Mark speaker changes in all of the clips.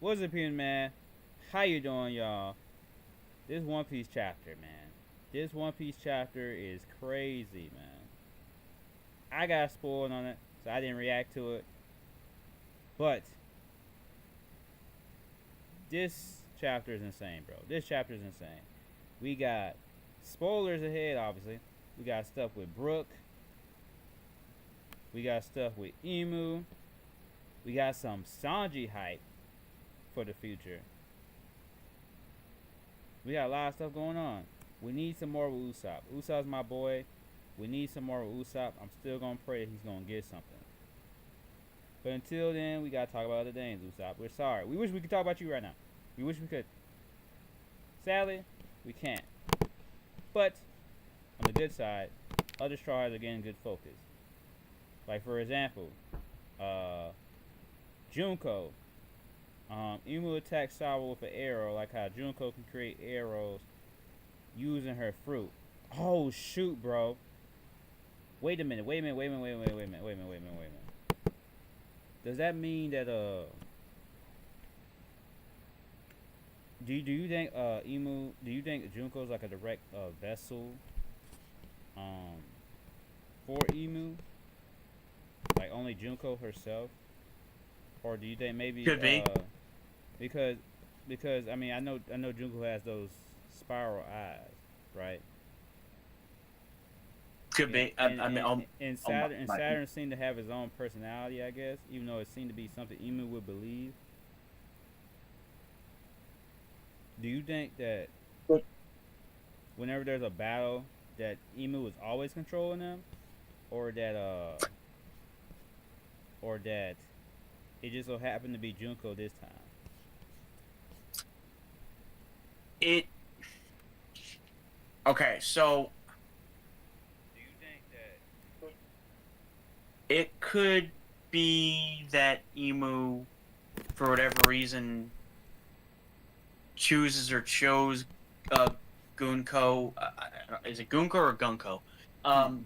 Speaker 1: What's up, here, man? How you doing, y'all? This One Piece chapter, man. This One Piece chapter is crazy, man. I got spoiled on it, so I didn't react to it. But this chapter is insane, bro. This chapter is insane. We got spoilers ahead, obviously. We got stuff with Brook. We got stuff with Emu. We got some Sanji hype for the future. We got a lot of stuff going on. We need some more with Usopp. Usopp's my boy. We need some more with Usopp. I'm still gonna pray that he's gonna get something. But until then, we gotta talk about other things, Usopp. We're sorry. We wish we could talk about you right now. We wish we could. Sadly, we can't. But on the good side, other Straw Hats are getting good focus. Like for example, Junko. Emu attacks Sawa with an arrow, like how Junko can create arrows using her fruit. Oh shoot, bro! Wait a minute! Wait a minute! Wait a minute! Wait a minute! Wait a minute! Wait a minute! Wait a minute! Wait a minute! Does that mean that do you think Emu? Do you think Junko's like a direct vessel for Emu? Like only Junko herself, or do you think maybe
Speaker 2: Could be.
Speaker 1: because I mean I know Junko has those spiral eyes, right?
Speaker 2: Could
Speaker 1: And
Speaker 2: be.
Speaker 1: and,
Speaker 2: I mean,
Speaker 1: and, and Saturn
Speaker 2: my,
Speaker 1: seemed to have his own personality, I guess, even though it seemed to be something Emu would believe. Do you think that whenever there's a battle that Emu is always controlling them, or that it just so happened to be Junko this time?
Speaker 2: it. Okay, so
Speaker 1: Do you think that?
Speaker 2: it could be that Emu, for whatever reason, chooses or chose Gunko. Is it Gunko or Gunko? I'm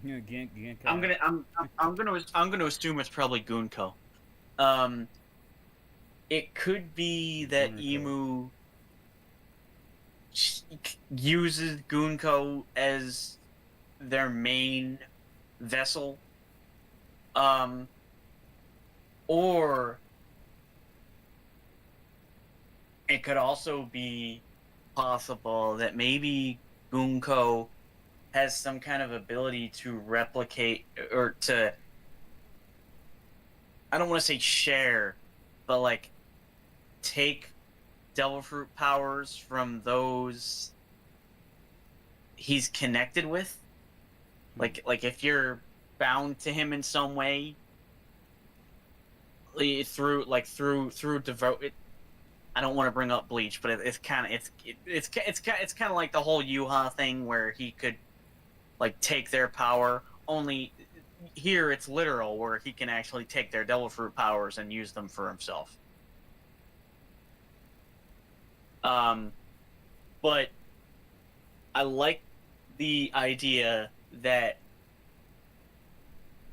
Speaker 2: gonna assume it's probably Gunko. Um, it could be that Emu uses Gunko as their main vessel, um, or it could also be possible that maybe Gunko has some kind of ability to replicate or to, I don't want to say share, but like take devil fruit powers from those he's connected with. Like if you're bound to him in some way through devote. I don't want to bring up Bleach, but it's kind of it's kind of like the whole Yuha thing where he could like take their power. Only here it's literal, where he can actually take their devil fruit powers and use them for himself. But I like the idea that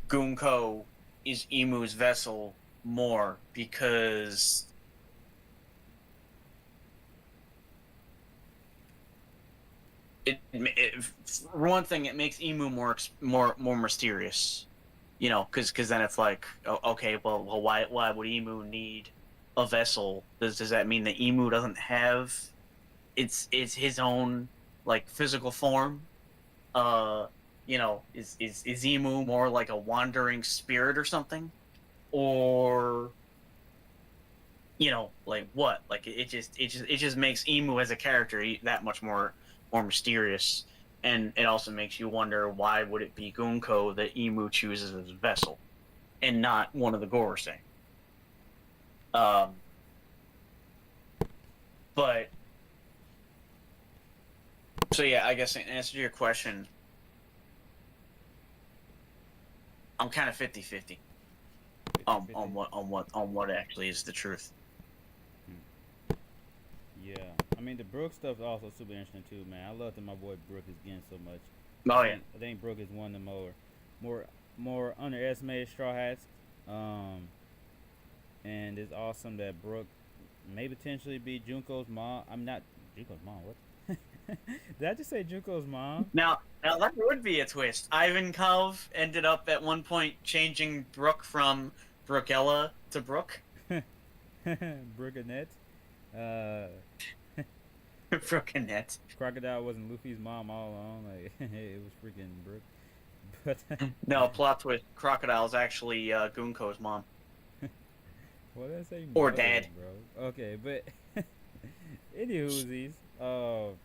Speaker 2: Gunko is Emu's vessel more because for one thing, it makes Emu more mysterious, you know, because then it's like, okay, well, why would Emu need a vessel? Does that mean that Emu doesn't have it's his own like physical form? You know, is Emu more like a wandering spirit or something, or you know, like what? Like it just makes Emu as a character that much more mysterious, and it also makes you wonder why would it be Gunko that Emu chooses as a vessel, and not one of the Gorosei. But so yeah, I guess in answer to your question, I'm kind of 50-50 on what actually is the truth.
Speaker 1: Yeah, I mean the Brook stuff is also super interesting too, man. I love that my boy Brook is getting so much.
Speaker 2: Oh yeah,
Speaker 1: I think Brook is one of the more underestimated Straw Hats. And it's awesome that Brook may potentially be Junko's mom. I'm not Junko's mom. What? Did I just say Junko's mom?
Speaker 2: Now that would be a twist. Ivankov ended up at one point changing Brook from Brookella to Brook.
Speaker 1: Brook Annette. Uh,
Speaker 2: Brook and Net.
Speaker 1: Crocodile wasn't Luffy's mom all along. Like it was freaking Brook. But
Speaker 2: No, plot twist. Crocodile's actually Gunko's mom.
Speaker 1: what did I say?
Speaker 2: Or
Speaker 1: Mother,
Speaker 2: dad.
Speaker 1: bro. Okay, but anywhoosies. What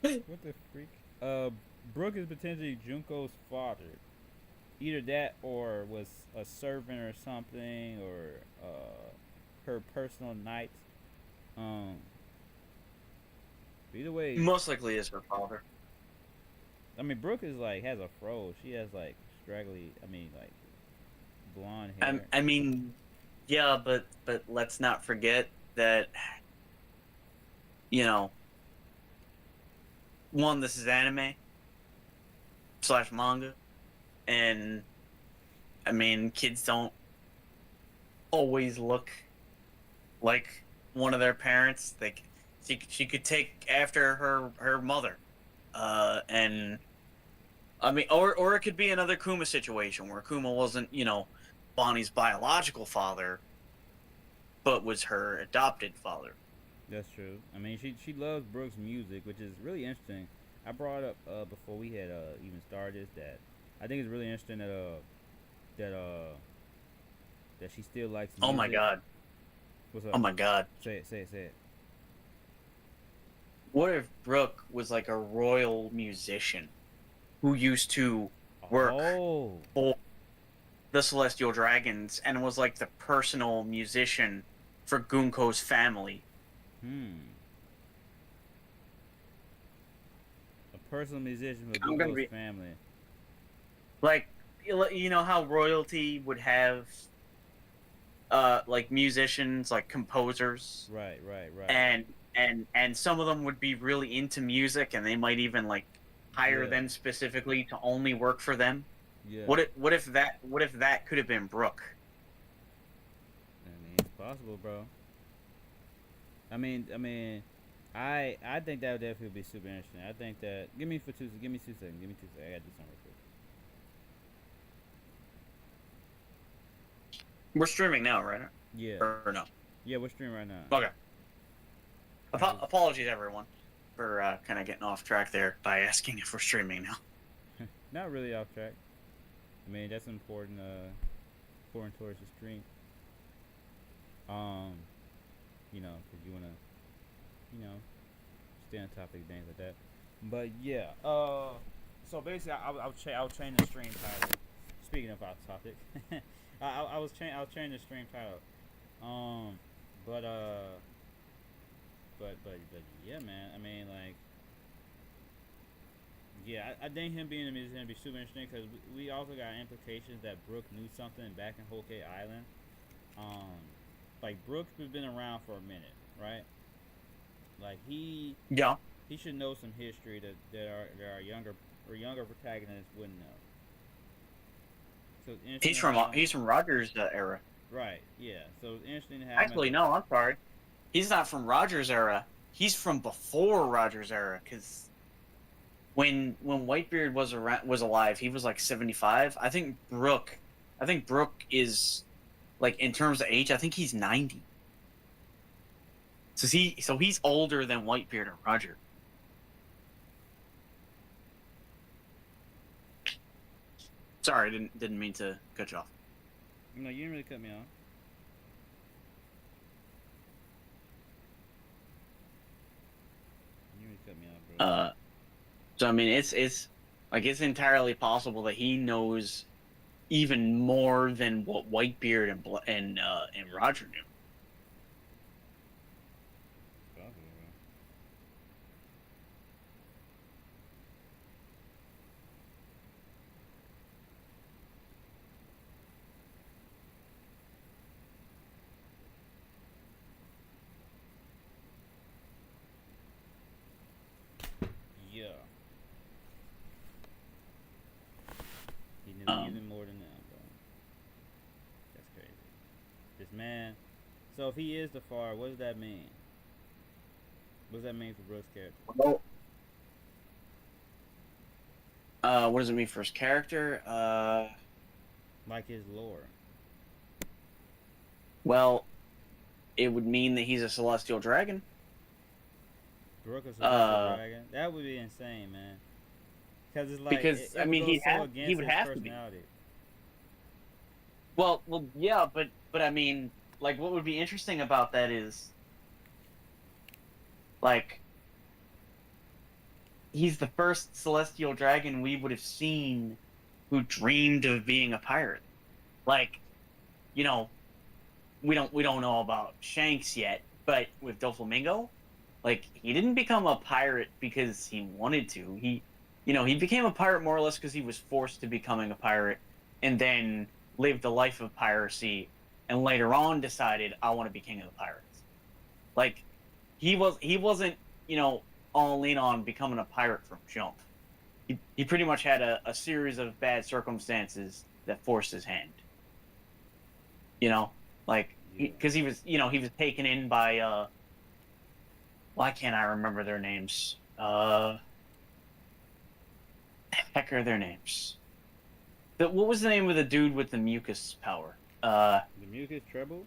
Speaker 1: the freak? Brook is potentially Junko's father. Either that or was a servant or something, or her personal knight. Um, either way,
Speaker 2: Most likely is her father.
Speaker 1: I mean, Brooke is like has a fro. She has like straggly. I mean, like blonde hair.
Speaker 2: I mean, yeah, but let's not forget that you know, one, this is anime / manga, and I mean, kids don't always look like one of their parents. Like she could take after her mother, and I mean, or it could be another Kuma situation where Kuma wasn't, Bonnie's biological father, but was her adopted father.
Speaker 1: That's true. I mean, she loves Brooke's music, which is really interesting. I brought up before we had even started that I think it's really interesting that that she still likes music.
Speaker 2: Oh my god.
Speaker 1: What's up?
Speaker 2: Oh my god.
Speaker 1: Say it. Say it. Say it.
Speaker 2: What if Brooke was like a royal musician who used to work
Speaker 1: Oh.
Speaker 2: for the Celestial Dragons and was like the personal musician for Gunko's family?
Speaker 1: A personal musician with
Speaker 2: I'm gonna
Speaker 1: Google's
Speaker 2: be
Speaker 1: family.
Speaker 2: like, you know how royalty would have like musicians, like composers,
Speaker 1: Right.
Speaker 2: and some of them would be really into music, and they might even like hire
Speaker 1: Yeah.
Speaker 2: them specifically to only work for them.
Speaker 1: Yeah.
Speaker 2: What if that could have been Brooke?
Speaker 1: I mean, it's possible, bro. I think that would definitely be super interesting. I think that give me 2 seconds. I gotta do something real quick.
Speaker 2: We're streaming now, right?
Speaker 1: Yeah.
Speaker 2: Or no?
Speaker 1: Yeah, we're streaming right now.
Speaker 2: Okay. Apologies, everyone, for kind of getting off track there by asking if we're streaming now.
Speaker 1: Not really off track. I mean, that's important. Important towards the stream. Because you wanna, stay on topic, things like that. But yeah. So basically, I'll change the stream title. Speaking of off topic, I was changing the stream title. Um, but yeah, man. I mean, like, yeah, I think him being a musician would be super interesting because we also got implications that Brook knew something back in Whole Cake Island. Like Brook's been around for a minute, right? Like
Speaker 2: Yeah.
Speaker 1: he should know some history that our younger protagonists wouldn't know. So it's interesting
Speaker 2: He's from Rogers' era.
Speaker 1: right, yeah. So it's interesting to have
Speaker 2: Actually, no, I'm sorry. He's not from Rogers' era. He's from before Rogers' era, because when Whitebeard was alive, he was like 75. I think Brook is like, in terms of age, I think he's 90. So he's older than Whitebeard and Roger. Sorry, didn't mean to cut you off.
Speaker 1: No, you didn't really cut me off. You didn't cut me off, bro.
Speaker 2: So I mean, it's like, it's entirely possible that he knows even more than what Whitebeard and Roger knew.
Speaker 1: Possible, bro. Yeah. He knew even more than that, bro. That's crazy. This man So if he is the far, what does that mean? What does that mean for Brook's character?
Speaker 2: Well, what does it mean for his character?
Speaker 1: Like his lore.
Speaker 2: Well, it would mean that he's a celestial dragon.
Speaker 1: Brook is a celestial
Speaker 2: Uh,
Speaker 1: dragon. That would be insane, man. Because it's like
Speaker 2: because I
Speaker 1: it would
Speaker 2: mean,
Speaker 1: go so
Speaker 2: he
Speaker 1: against
Speaker 2: would
Speaker 1: his
Speaker 2: have to be.
Speaker 1: personality.
Speaker 2: Well, yeah, but I mean, like, what would be interesting about that is, like, he's the first celestial dragon we would have seen who dreamed of being a pirate. Like, you know, we don't know about Shanks yet, but with Doflamingo, like, he didn't become a pirate because he wanted to. He became a pirate more or less because he was forced to becoming a pirate, and then lived a life of piracy, and later on decided, I want to be king of the pirates. Like, he wasn't, all in on becoming a pirate from jump. He pretty much had a series of bad circumstances that forced his hand. You know, like,
Speaker 1: Yeah.
Speaker 2: because he was taken in by why can't I remember their names? Heck are their names? What was the name of the dude with the mucus power?
Speaker 1: The mucus treble?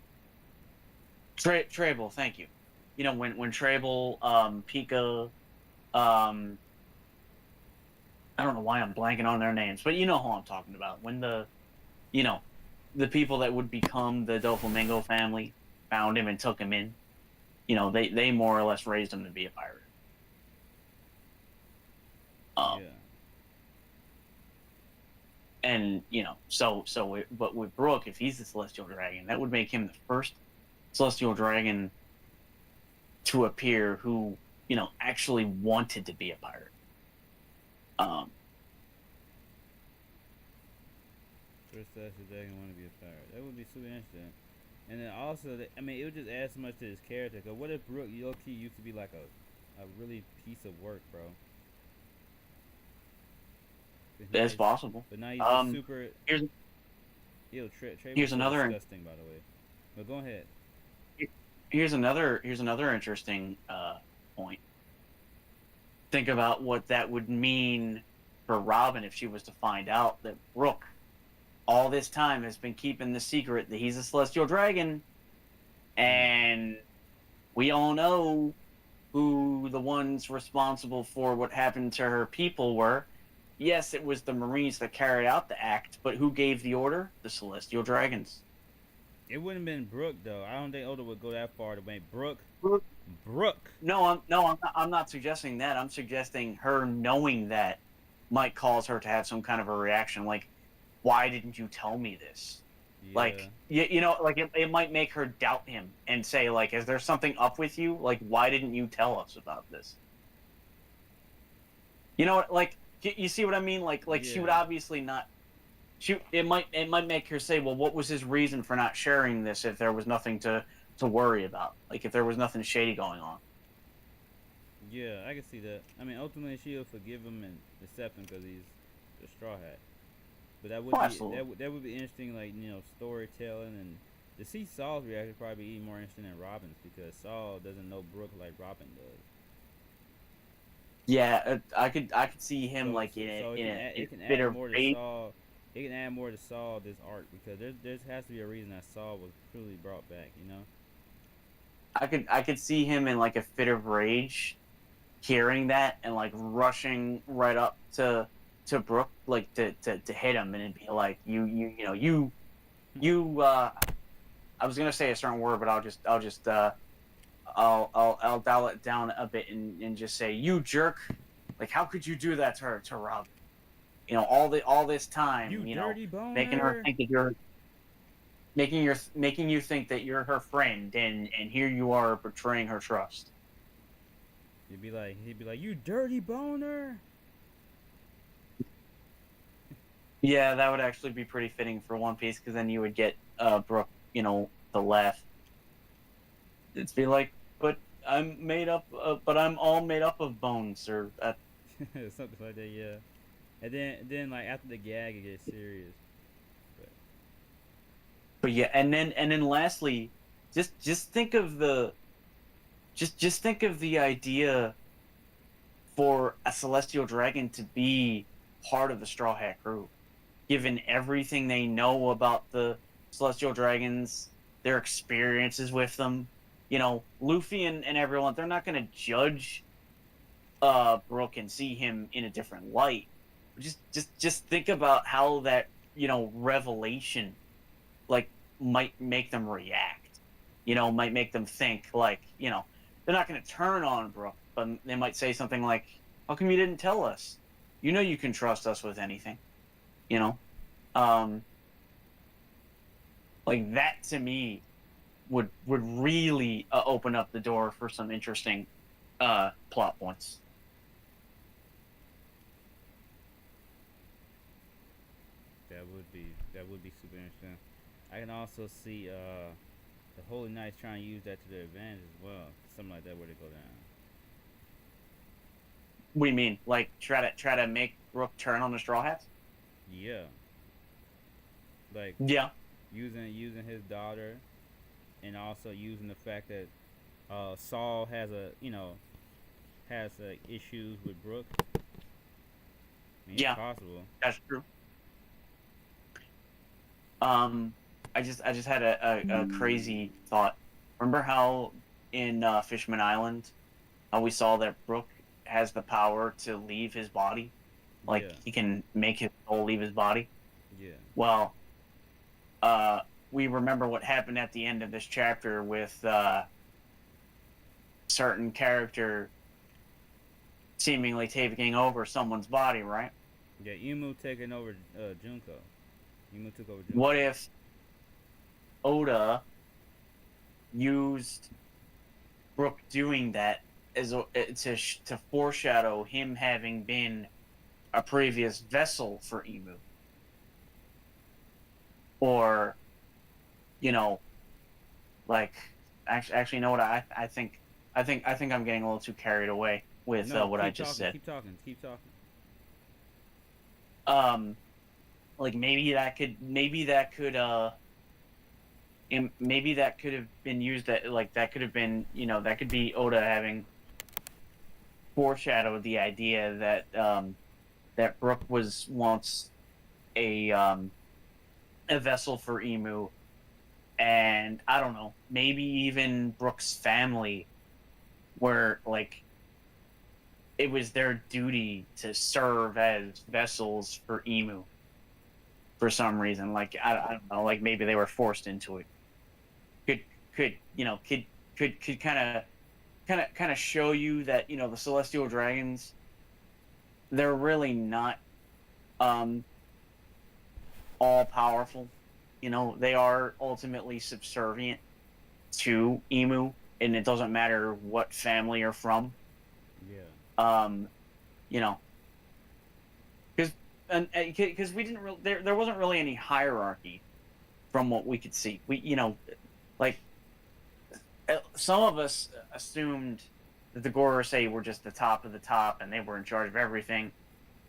Speaker 2: Trable, thank you. When Trable, Pika, I don't know why I'm blanking on their names, but you know who I'm talking about. When you know, the people that would become the Doflamingo family found him and took him in. They more or less raised him to be a pirate. Um,
Speaker 1: Yeah.
Speaker 2: and but with Brook, if he's the Celestial Dragon, that would make him the first Celestial Dragon to appear who actually wanted to be a pirate.
Speaker 1: First celestial dragon want to be a pirate. That would be super interesting. And then also, I mean, it would just add so much to his character. Cause what if Brook low-key used to be like a really piece of work, bro?
Speaker 2: That's possible.
Speaker 1: But now he's just super.
Speaker 2: Here's
Speaker 1: Ew, Trey
Speaker 2: here's
Speaker 1: was so
Speaker 2: another
Speaker 1: disgusting, by the way. But go ahead.
Speaker 2: here's another interesting point. Think about what that would mean for Robin if she was to find out that Brook all this time has been keeping the secret that he's a celestial dragon, and we all know who the ones responsible for what happened to her people were. Yes, it was the Marines that carried out the act, but who gave the order? The celestial dragons.
Speaker 1: It wouldn't have been Brook though. I don't think Oda would go that far to make Brook.
Speaker 2: Brook.
Speaker 1: Brook.
Speaker 2: No, I'm not suggesting that. I'm suggesting her knowing that might cause her to have some kind of a reaction, like, why didn't you tell me this?
Speaker 1: Yeah.
Speaker 2: Like, like, it might make her doubt him and say, like, is there something up with you? Like, why didn't you tell us about this? Like, you see what I mean? Like, she would
Speaker 1: Yeah.
Speaker 2: obviously not. It might make her say, well, what was his reason for not sharing this if there was nothing to worry about? Like, if there was nothing shady going on.
Speaker 1: Yeah, I can see that. I mean, ultimately she'll forgive him and accept him because he's a straw hat. But that would be
Speaker 2: Absolutely.
Speaker 1: that would be interesting, like storytelling, and to see Saul's reaction would probably be even more interesting than Robin's because Saul doesn't know Brook like Robin does.
Speaker 2: Yeah, I could see him,
Speaker 1: So,
Speaker 2: like,
Speaker 1: so,
Speaker 2: in
Speaker 1: so it
Speaker 2: in
Speaker 1: can
Speaker 2: a,
Speaker 1: add,
Speaker 2: in
Speaker 1: it can
Speaker 2: a bit
Speaker 1: add
Speaker 2: of
Speaker 1: more to
Speaker 2: rage.
Speaker 1: Saul. It can add more to Saul this arc because there has to be a reason that Saul was truly brought back.
Speaker 2: I could see him in, like, a fit of rage, hearing that and, like, rushing right up to Brook, like, to hit him, and it'd be like, I was gonna say a certain word, but I'll dial it down a bit and just say, you jerk. Like, how could you do that to Rob? All this time,
Speaker 1: You dirty
Speaker 2: making her
Speaker 1: boner.
Speaker 2: think that you're making you think that you're her friend, and here you are betraying her trust.
Speaker 1: He'd be like, you dirty boner.
Speaker 2: Yeah, that would actually be pretty fitting for One Piece, because then you would get Brook, the laugh. It'd be like, but I'm all made up of bones, or
Speaker 1: Something like that, yeah. And then like after the gag, it gets serious.
Speaker 2: but yeah, and then lastly, just think of the just think of the idea for a celestial dragon to be part of the Straw Hat crew, given everything they know about the celestial dragons, their experiences with them. You know, Luffy and everyone, they're not going to judge Brook and see him in a different light. Just think about how that, revelation, like, might make them react. Might make them think, like, they're not going to turn on Brook, but they might say something like, "How come you didn't tell us? You know you can trust us with anything." You know, um, like that to me would really open up the door for some interesting plot points.
Speaker 1: That would be super interesting. I can also see the Holy Knights trying to use that to their advantage as well. Something like that where they go down.
Speaker 2: What do you mean? Like try to make Brook turn on the Straw Hats?
Speaker 1: Yeah, like
Speaker 2: Yeah,
Speaker 1: using his daughter, and also using the fact that Saul has issues with Brooke. I mean, it's
Speaker 2: yeah,
Speaker 1: possible.
Speaker 2: that's true. Um, I just had a crazy thought. Remember how in Fishman Island, how we saw that Brook has the power to leave his body, like
Speaker 1: Yeah,
Speaker 2: he can make his soul leave his body.
Speaker 1: yeah,
Speaker 2: Well, we remember what happened at the end of this chapter with certain character seemingly taking over someone's body, right?
Speaker 1: yeah. Imu taking over Junko. Imu took over
Speaker 2: What
Speaker 1: Junko.
Speaker 2: if Oda used Brook doing that as to foreshadow him having been a previous vessel for Emu, or you know, like actually, you know what I think I'm getting a little too carried away with
Speaker 1: No,
Speaker 2: what I
Speaker 1: keep
Speaker 2: just
Speaker 1: talking,
Speaker 2: said.
Speaker 1: keep talking, keep talking.
Speaker 2: Um, like maybe that could have been used, that like that could have been, that could be Oda having foreshadowed the idea that that Brook was once a vessel for Emu, and I don't know, maybe even Brook's family were like it was their duty to serve as vessels for Emu for some reason. Like I don't know, like maybe they were forced into it. Could could you know could kind of show you that the celestial dragons, they're really not um all powerful. They are ultimately subservient to Emu, and it doesn't matter what family you're from.
Speaker 1: Yeah,
Speaker 2: Um, you know, because because we didn't really, there wasn't really any hierarchy from what we could see. Like some of us assumed that the Gorosei were just the top of the top and they were in charge of everything.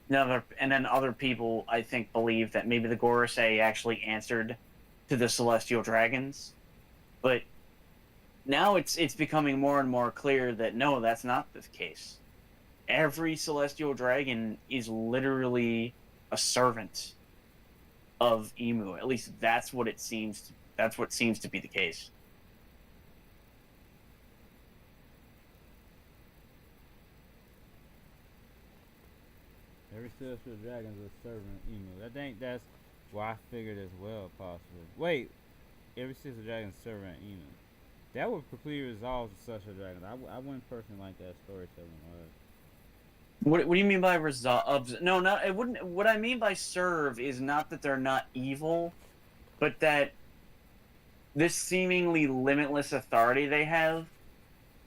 Speaker 2: And then other people, I think, believe that maybe the Gorosei actually answered to the celestial dragons. But now it's becoming more and more clear that no, that's not the case. Every celestial dragon is literally a servant of Emu. At least that's what it seems. That's what seems to be the case.
Speaker 1: every celestial dragon is a servant Emu. I think that's why I figured as well, possibly. Wait, every celestial dragon is a servant Emu. That would completely resolve the celestial dragons. I wouldn't personally like that storytelling.
Speaker 2: What do you mean by resolve? No, not it wouldn't. What I mean by serve is not that they're not evil, but that this seemingly limitless authority they have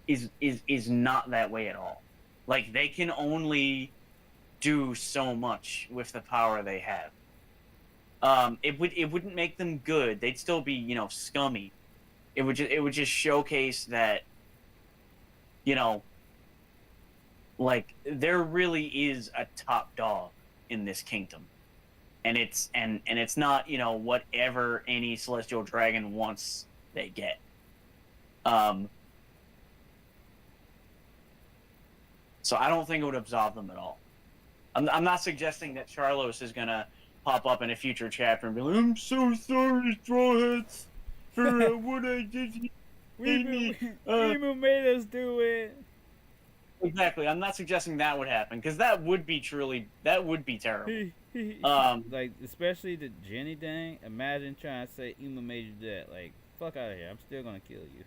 Speaker 2: is not that way at all. Like they can only do so much with the power they have. It wouldn't make them good. They'd still be scummy. It would just showcase that you know like there really is a top dog in this kingdom, and it's not whatever any celestial dragon wants they get. Um, so I don't think it would absolve them at all. I'm not suggesting that Charlos is gonna pop up in a future chapter and be like, "I'm so sorry, Straw Hats, for what I did. He made me."
Speaker 1: Emu made us do it.
Speaker 2: Exactly. I'm not suggesting that would happen because that would be terrible.
Speaker 1: Like, especially the Jenny thing. Imagine trying to say Emu made you do that. Like, fuck out of here. I'm still gonna kill you.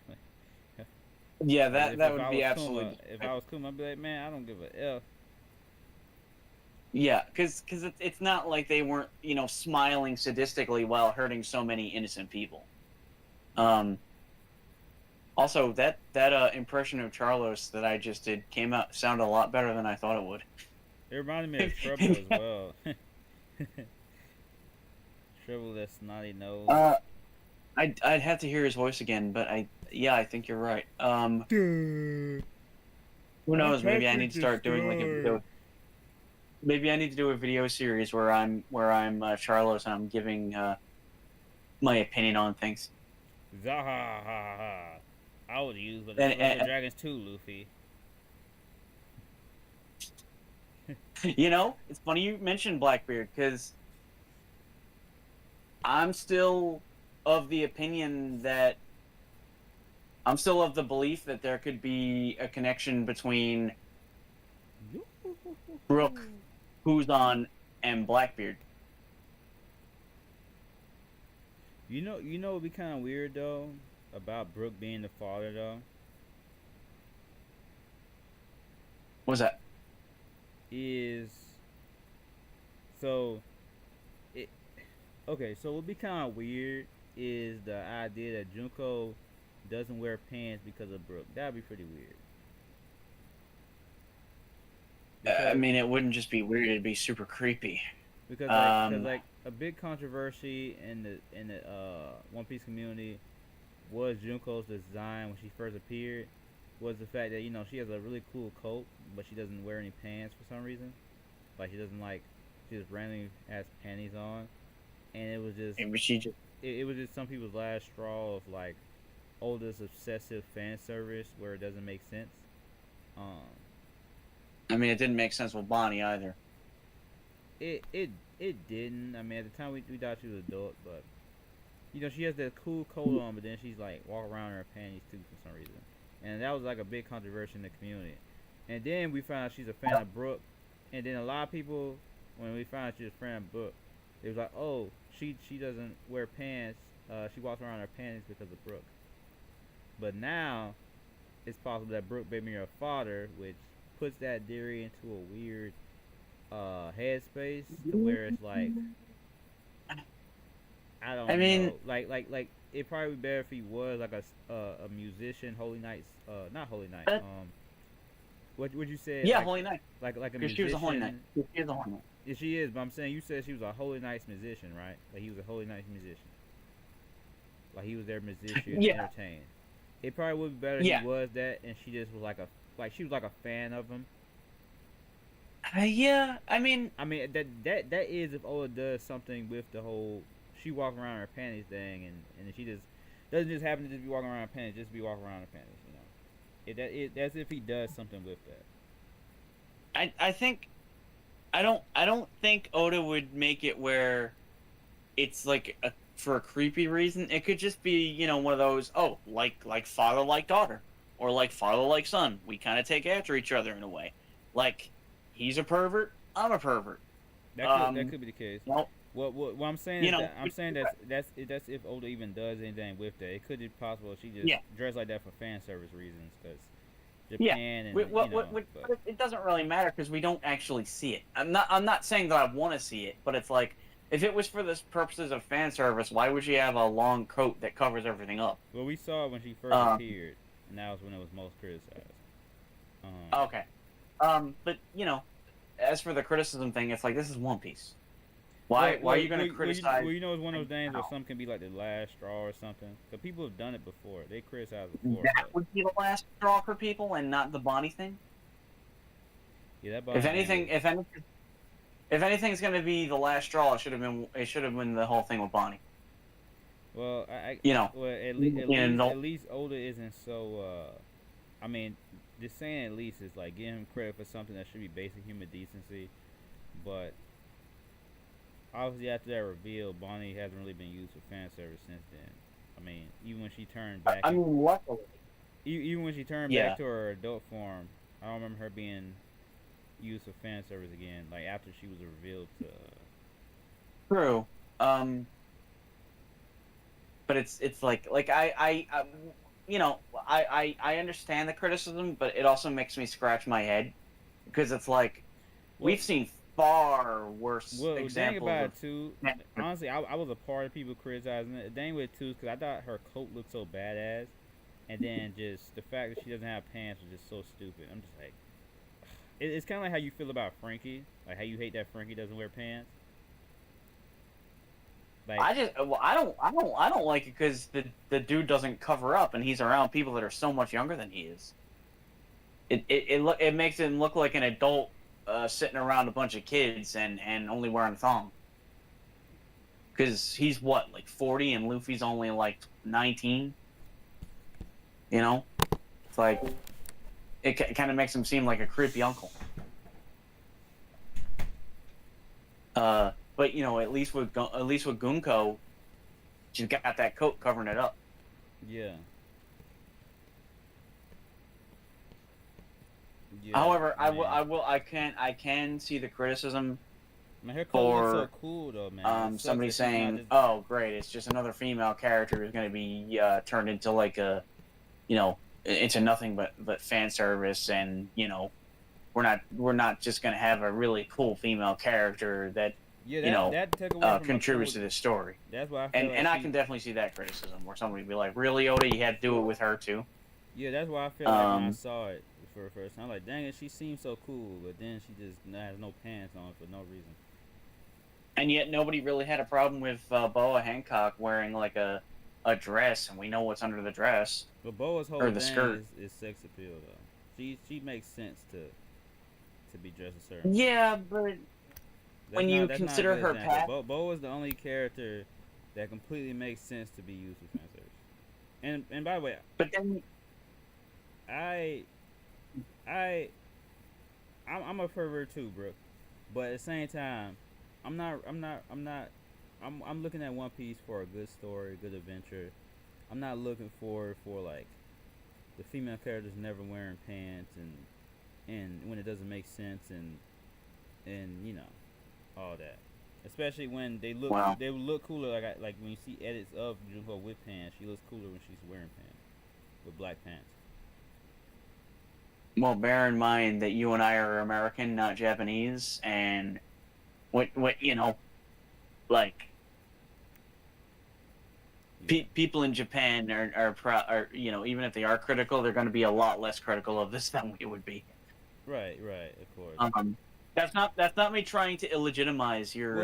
Speaker 2: Yeah,
Speaker 1: Like,
Speaker 2: that
Speaker 1: if
Speaker 2: would
Speaker 1: I
Speaker 2: be
Speaker 1: was
Speaker 2: absolutely.
Speaker 1: Kuma, if I was Kuma, I'd be like, man, I don't give a F.
Speaker 2: Yeah, because it's not like they weren't smiling sadistically while hurting so many innocent people. Also, that impression of Charlos that I just did sounded a lot better than I thought it would.
Speaker 1: It reminded me of Trouble as well. Trouble, that snotty nose.
Speaker 2: I'd have to hear his voice again, but I think you're right. Who knows? Maybe I need to start doing like a video. Maybe I need to do a video series where I'm Charlos and I'm giving my opinion on things.
Speaker 1: Zaha. I would use, but the Dragons too, Luffy.
Speaker 2: It's funny you mentioned Blackbeard because I'm still of the belief that there could be a connection between Brook, who's on, and Blackbeard.
Speaker 1: You know, it'd be kind of weird though about Brook being the father though.
Speaker 2: What's that?
Speaker 1: So what would be kind of weird is the idea that Junko doesn't wear pants because of Brook. That'd be pretty weird.
Speaker 2: I mean, it wouldn't just be weird; it'd be super creepy.
Speaker 1: Because like a big controversy in the One Piece community was Junko's design when she first appeared. Was the fact that she has a really cool coat, but she doesn't wear any pants for some reason. Like she just randomly has panties on, and it was just it was just some people's last straw of like, oh, this obsessive fan service where it doesn't make sense.
Speaker 2: I mean, it didn't make sense with Bonnie either.
Speaker 1: It didn't. I mean, at the time we thought she was adult, but she has that cool coat on, but then she's like walk around in her panties too for some reason, and that was like a big controversy in the community. And then we found out she's a fan of Brook, and then a lot of people, when we found out she was a fan of Brook, it was like, oh, she doesn't wear pants. She walks around in her panties because of Brook. But now, it's possible that Brook may be her father, which puts that theory into a weird headspace to where it's like, I don't know. Like it probably would be better if he was like a musician, Holy Knight's not Holy Knight. What would you say?
Speaker 2: Yeah,
Speaker 1: like,
Speaker 2: Holy Knight.
Speaker 1: Like a musician.
Speaker 2: She was a Holy Knight. She is a Holy Knight.
Speaker 1: Yeah, she is, but I'm saying you said she was a Holy Knight's musician, right? Like he was a Holy Knight's musician. Like he was their musician, entertained. It probably would be better if he was that, and she just was she was like a fan of him.
Speaker 2: Yeah, I mean
Speaker 1: that is if Oda does something with the whole she walking around in her panties thing, and she just doesn't just happen to just be walking around in her panties, just be walking around in her panties, that's if he does something with that.
Speaker 2: I don't think Oda would make it where it's like for a creepy reason. It could just be one of those like father like daughter, or like father like son. We kind of take after each other in a way, like. He's a pervert. I'm a pervert.
Speaker 1: That could be the case.
Speaker 2: Well,
Speaker 1: what I'm saying is that's if Oda even does anything with that. It could be possible she just dressed like that for fan service reasons, because Japan and
Speaker 2: but it doesn't really matter because we don't actually see it. I'm not saying that I want to see it, but it's like if it was for the purposes of fan service, why would she have a long coat that covers everything up?
Speaker 1: Well, we saw it when she first appeared, and that was when it was most criticized.
Speaker 2: Okay. But as for the criticism thing, it's like this is One Piece. Why are you going to criticize?
Speaker 1: Well, it's one of those things where some can be like the last straw or something. Because people have done it before. They criticize it before.
Speaker 2: That would be the last straw for people, and not the Bonnie thing.
Speaker 1: Yeah, that Bonnie.
Speaker 2: If anything's going to be the last straw, it should have been the whole thing with Bonnie.
Speaker 1: Well,
Speaker 2: You know,
Speaker 1: well,
Speaker 2: being an adult.
Speaker 1: at least Oda isn't so. I mean, just saying at least is like giving him credit for something that should be basic human decency. But obviously, after that reveal, Bonnie hasn't really been used for fan service since then. I mean, even when she turned back,
Speaker 2: I mean, luckily,
Speaker 1: even when she turned
Speaker 2: yeah,
Speaker 1: back to her adult form, I don't remember her being used for fan service again. Like after she was revealed to.
Speaker 2: true. Um, but it's like you know, I understand the criticism, but it also makes me scratch my head because it's like
Speaker 1: Well,
Speaker 2: we've seen far worse
Speaker 1: well, the thing
Speaker 2: examples
Speaker 1: about
Speaker 2: of.
Speaker 1: it too, honestly, I was a part of people criticizing it. The thing with it too, because I thought her coat looked so badass, and then just the fact that she doesn't have pants was just so stupid. I'm just like, it's kind of like how you feel about Frankie, like how you hate that Frankie doesn't wear pants. Like,
Speaker 2: I just well, I don't like it because the dude doesn't cover up and he's around people that are so much younger than he is. It makes him look like an adult sitting around a bunch of kids and only wearing a thong. Because he's what, like 40 and Luffy's only like 19. You know, it's like it kind of makes him seem like a creepy uncle. But you know, at least with Gunko, she's got that coat covering it up.
Speaker 1: yeah, yeah.
Speaker 2: However,
Speaker 1: Man,
Speaker 2: I can see the criticism
Speaker 1: man, her coat looks so
Speaker 2: for
Speaker 1: cool though, man. It sucks
Speaker 2: somebody
Speaker 1: that she's not
Speaker 2: saying,
Speaker 1: just.
Speaker 2: "Oh, great, it's just another female character who's going to be turned into like a, you know, into nothing but fan service, and you know, we're not just going to have a really cool female character that
Speaker 1: Yeah,
Speaker 2: you know
Speaker 1: that took away from her
Speaker 2: contributes
Speaker 1: cool.
Speaker 2: to this story."
Speaker 1: That's why I feel like
Speaker 2: And I
Speaker 1: she.
Speaker 2: can definitely see that criticism where somebody would be like, "Really, Oda, you had to do it with her too."
Speaker 1: Yeah, that's why I feel like when I
Speaker 2: Um,
Speaker 1: saw it for the first time, I'm like, dang it, she seems so cool, but then she just has no pants on for no reason.
Speaker 2: and yet nobody really had a problem with Boa Hancock wearing like a dress, and we know what's under the dress
Speaker 1: But Boa's whole
Speaker 2: or the
Speaker 1: thing
Speaker 2: skirt.
Speaker 1: is sex appeal though. She makes sense to be dressed a certain way.
Speaker 2: Yeah, but when you
Speaker 1: That's not a
Speaker 2: consider
Speaker 1: good
Speaker 2: her
Speaker 1: example.
Speaker 2: past,
Speaker 1: Boa is the only character that completely makes sense to be used for fan service. And by the way,
Speaker 2: but then
Speaker 1: I I I'm a pervert too, Brook. But at the same time, I'm looking at One Piece for a good story, a good adventure. I'm not looking for like the female characters never wearing pants and when it doesn't make sense and you know all that. Especially when
Speaker 2: well,
Speaker 1: they look cooler like when you see edits of Junko with pants, she looks cooler when she's wearing pants with black pants.
Speaker 2: well, bear in mind that you and I are American, not Japanese, and what you know, like
Speaker 1: Yeah.
Speaker 2: people in Japan are you know, even if they are critical, they're going to be a lot less critical of this than we would be.
Speaker 1: Right, of course.
Speaker 2: That's not me trying to illegitimize your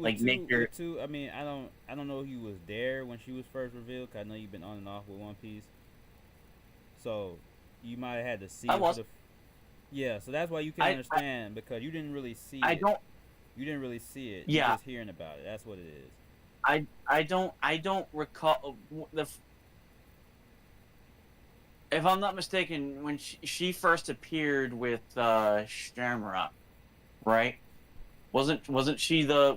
Speaker 2: like make your.
Speaker 1: with two. I mean, I don't know if you was there when she was first revealed. 'Cause I know you've been on and off with One Piece, so you might have had to see
Speaker 2: I
Speaker 1: it
Speaker 2: was.
Speaker 1: yeah. So that's why you can
Speaker 2: I
Speaker 1: understand because you didn't really see
Speaker 2: I
Speaker 1: it.
Speaker 2: don't.
Speaker 1: You didn't really see it. You
Speaker 2: Yeah,
Speaker 1: just hearing about it. That's what it is.
Speaker 2: I don't recall if I'm not mistaken when she first appeared with Shamrock, right? Wasn't she the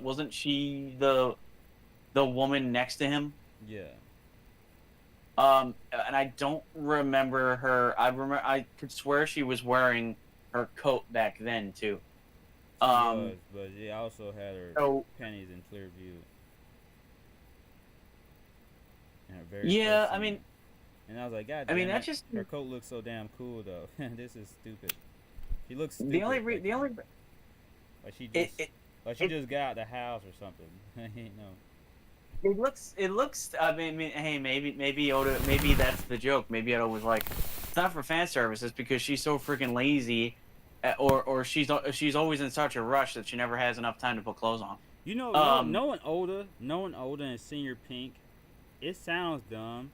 Speaker 2: woman next to him?
Speaker 1: Yeah.
Speaker 2: And I don't remember her. I could swear she was wearing her coat back then too.
Speaker 1: She
Speaker 2: Um,
Speaker 1: was, but she also had her
Speaker 2: so
Speaker 1: panties in clear view in her very
Speaker 2: yeah,
Speaker 1: first
Speaker 2: I
Speaker 1: scene.
Speaker 2: mean,
Speaker 1: And I was like, God
Speaker 2: I mean
Speaker 1: damn
Speaker 2: that
Speaker 1: it,
Speaker 2: just
Speaker 1: her coat looks so damn cool though. This is stupid. She looks stupid.
Speaker 2: the only
Speaker 1: Like she
Speaker 2: it,
Speaker 1: just
Speaker 2: it
Speaker 1: like she just got out the house or something. You know.
Speaker 2: it looks. Hey, maybe Oda. Maybe that's the joke. Maybe Oda was like, it's not for fan service. It's because she's so freaking lazy, or she's always in such a rush that she never has enough time to put clothes on.
Speaker 1: You know,
Speaker 2: Um,
Speaker 1: knowing Oda and Senior Pink, it sounds dumb,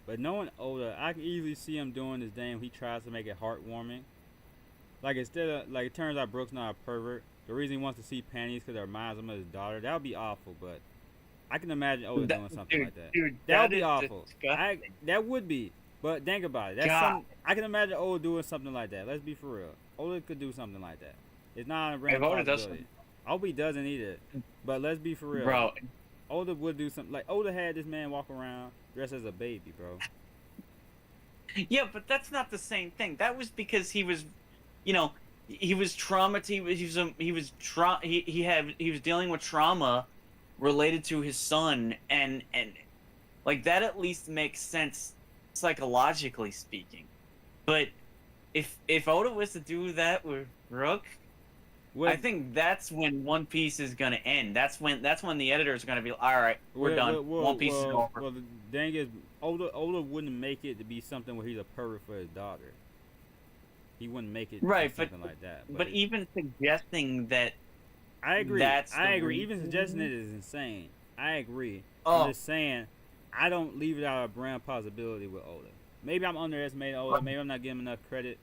Speaker 1: but knowing Oda, I can easily see him doing this thing. He tries to make it heartwarming. Like instead of like it turns out Brooks not a pervert. The reason he wants to see panties because it reminds him of his daughter. That would be awful, but I can imagine Oda doing something
Speaker 2: dude,
Speaker 1: like that.
Speaker 2: dude,
Speaker 1: That would
Speaker 2: that
Speaker 1: be
Speaker 2: is
Speaker 1: awful.
Speaker 2: disgusting.
Speaker 1: That would be. But think about it. That's
Speaker 2: God.
Speaker 1: some. I can imagine Oda doing something like that. Let's be for real. Oda could do something like that. It's not a
Speaker 2: If
Speaker 1: random
Speaker 2: Oda does
Speaker 1: possibility. I hope he doesn't either. But let's be for real.
Speaker 2: bro,
Speaker 1: Oda would do something like Oda had this man walk around dressed as a baby, bro.
Speaker 2: yeah, but that's not the same thing. That was because he was, you know, he was traumatized. He was dealing with trauma related to his son, and like that at least makes sense psychologically speaking. But if Oda was to do that with Brook, I think that's when One Piece is gonna end. That's when the editors are gonna be all right. We're done. One Piece is over.
Speaker 1: Well, the thing is, Oda wouldn't make it to be something where he's a pervert for his daughter. He wouldn't make it to
Speaker 2: Right,
Speaker 1: be something like that.
Speaker 2: But even suggesting that
Speaker 1: I agree.
Speaker 2: that's
Speaker 1: I
Speaker 2: the
Speaker 1: agree. Even
Speaker 2: reason-
Speaker 1: suggesting it is insane. I agree.
Speaker 2: Oh.
Speaker 1: I'm just saying, I don't leave it out of brand possibility with Oda. Maybe I'm underestimating Oda. Maybe I'm not giving him enough credit.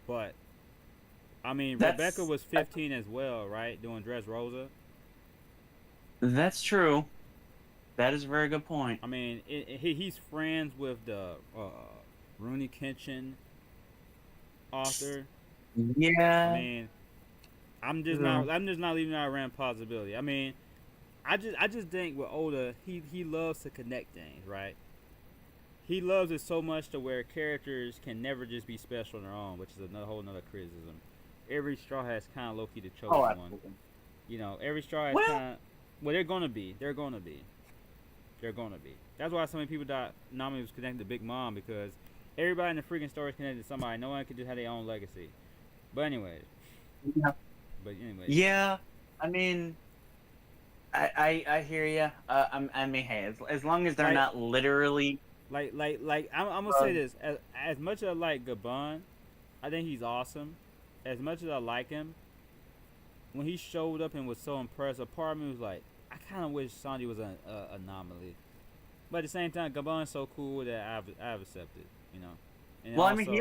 Speaker 1: But I mean, Rebecca was 15 as well, right? Doing Dressrosa.
Speaker 2: That's true. That is a very good point.
Speaker 1: I mean, he's friends with the Rooney Kenshin author.
Speaker 2: Yeah.
Speaker 1: I mean, I'm just not leaving out a random possibility. I mean, I just think with Oda, he loves to connect things, right? He loves it so much to where characters can never just be special on their own, which is another whole nother criticism. Every straw has kind of low-key the chosen one.
Speaker 2: Absolutely.
Speaker 1: You know, every straw has kind of... Well, they're going to be. They're going to be. That's why so many people thought Nami was connected to Big Mom, because everybody in the freaking story is connected to somebody. No one could just have their own legacy. But anyways.
Speaker 2: Yeah.
Speaker 1: But anyways.
Speaker 2: Yeah. I mean... I hear you. I mean, hey, as long as they're not literally...
Speaker 1: I'm gonna say this. As much as I like Gaban, I think he's awesome. As much as I like him, when he showed up and was so impressed, a part of me was like, I kind of wish Sanji was an anomaly. But at the same time, Gaban's so cool that I've accepted, you know. And
Speaker 2: well,
Speaker 1: also,
Speaker 2: I mean, he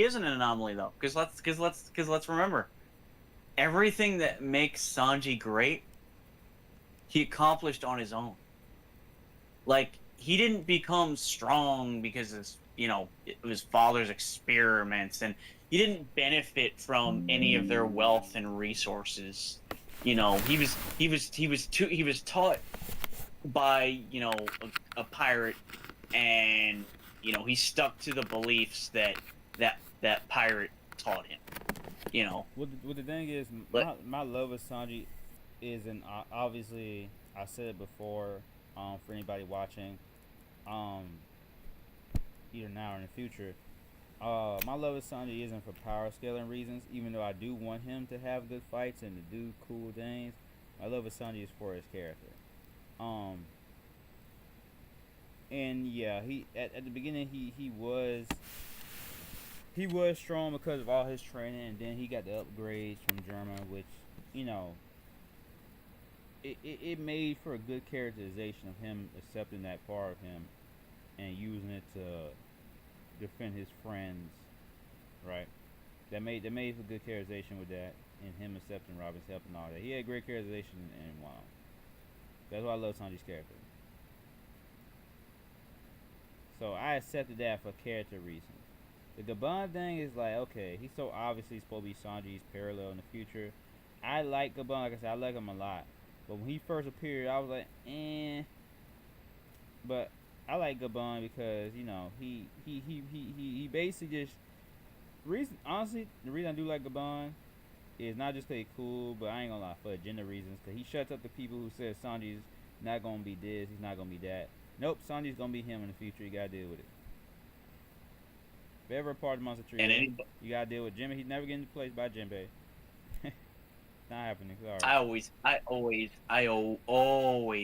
Speaker 2: is an anomaly though, because let's remember, everything that makes Sanji great, he accomplished on his own. Like, he didn't become strong because it was father's experiments, and he didn't benefit from any of their wealth and resources. You know, he was taught by a pirate, and he stuck to the beliefs that pirate taught him. You know.
Speaker 1: Well, the thing is, my love of Sanji is, and obviously I said it before, for anybody watching, either now or in the future, my love of Sanji isn't for power scaling reasons, even though I do want him to have good fights and to do cool things. My love of Sanji is for his character. And yeah, he at the beginning he was strong because of all his training, and then he got the upgrades from German, which it made for a good characterization of him, accepting that part of him and using it to defend his friends, right? That made for good characterization with that, and him accepting Robin's help and all that. He had great characterization in WoW. That's why I love Sanji's character. So I accepted that for character reasons. The Gaban thing is like, okay, he's so obviously supposed to be Sanji's parallel in the future. I like Gaban, like I said, I like him a lot. But when he first appeared, I was like, eh. But I like Gaban because he basically just honestly, the reason I do like Gaban is not just because he's cool, but I ain't gonna lie, for agenda reasons. Because he shuts up the people who says Sanji's not gonna be this, he's not gonna be that. Nope, Sanji's gonna be him in the future. You gotta deal with it. If ever a part of Monster Tree, you gotta deal with Jimmy. He's never getting replaced by Jinbei. Not happening. Sorry.
Speaker 2: I always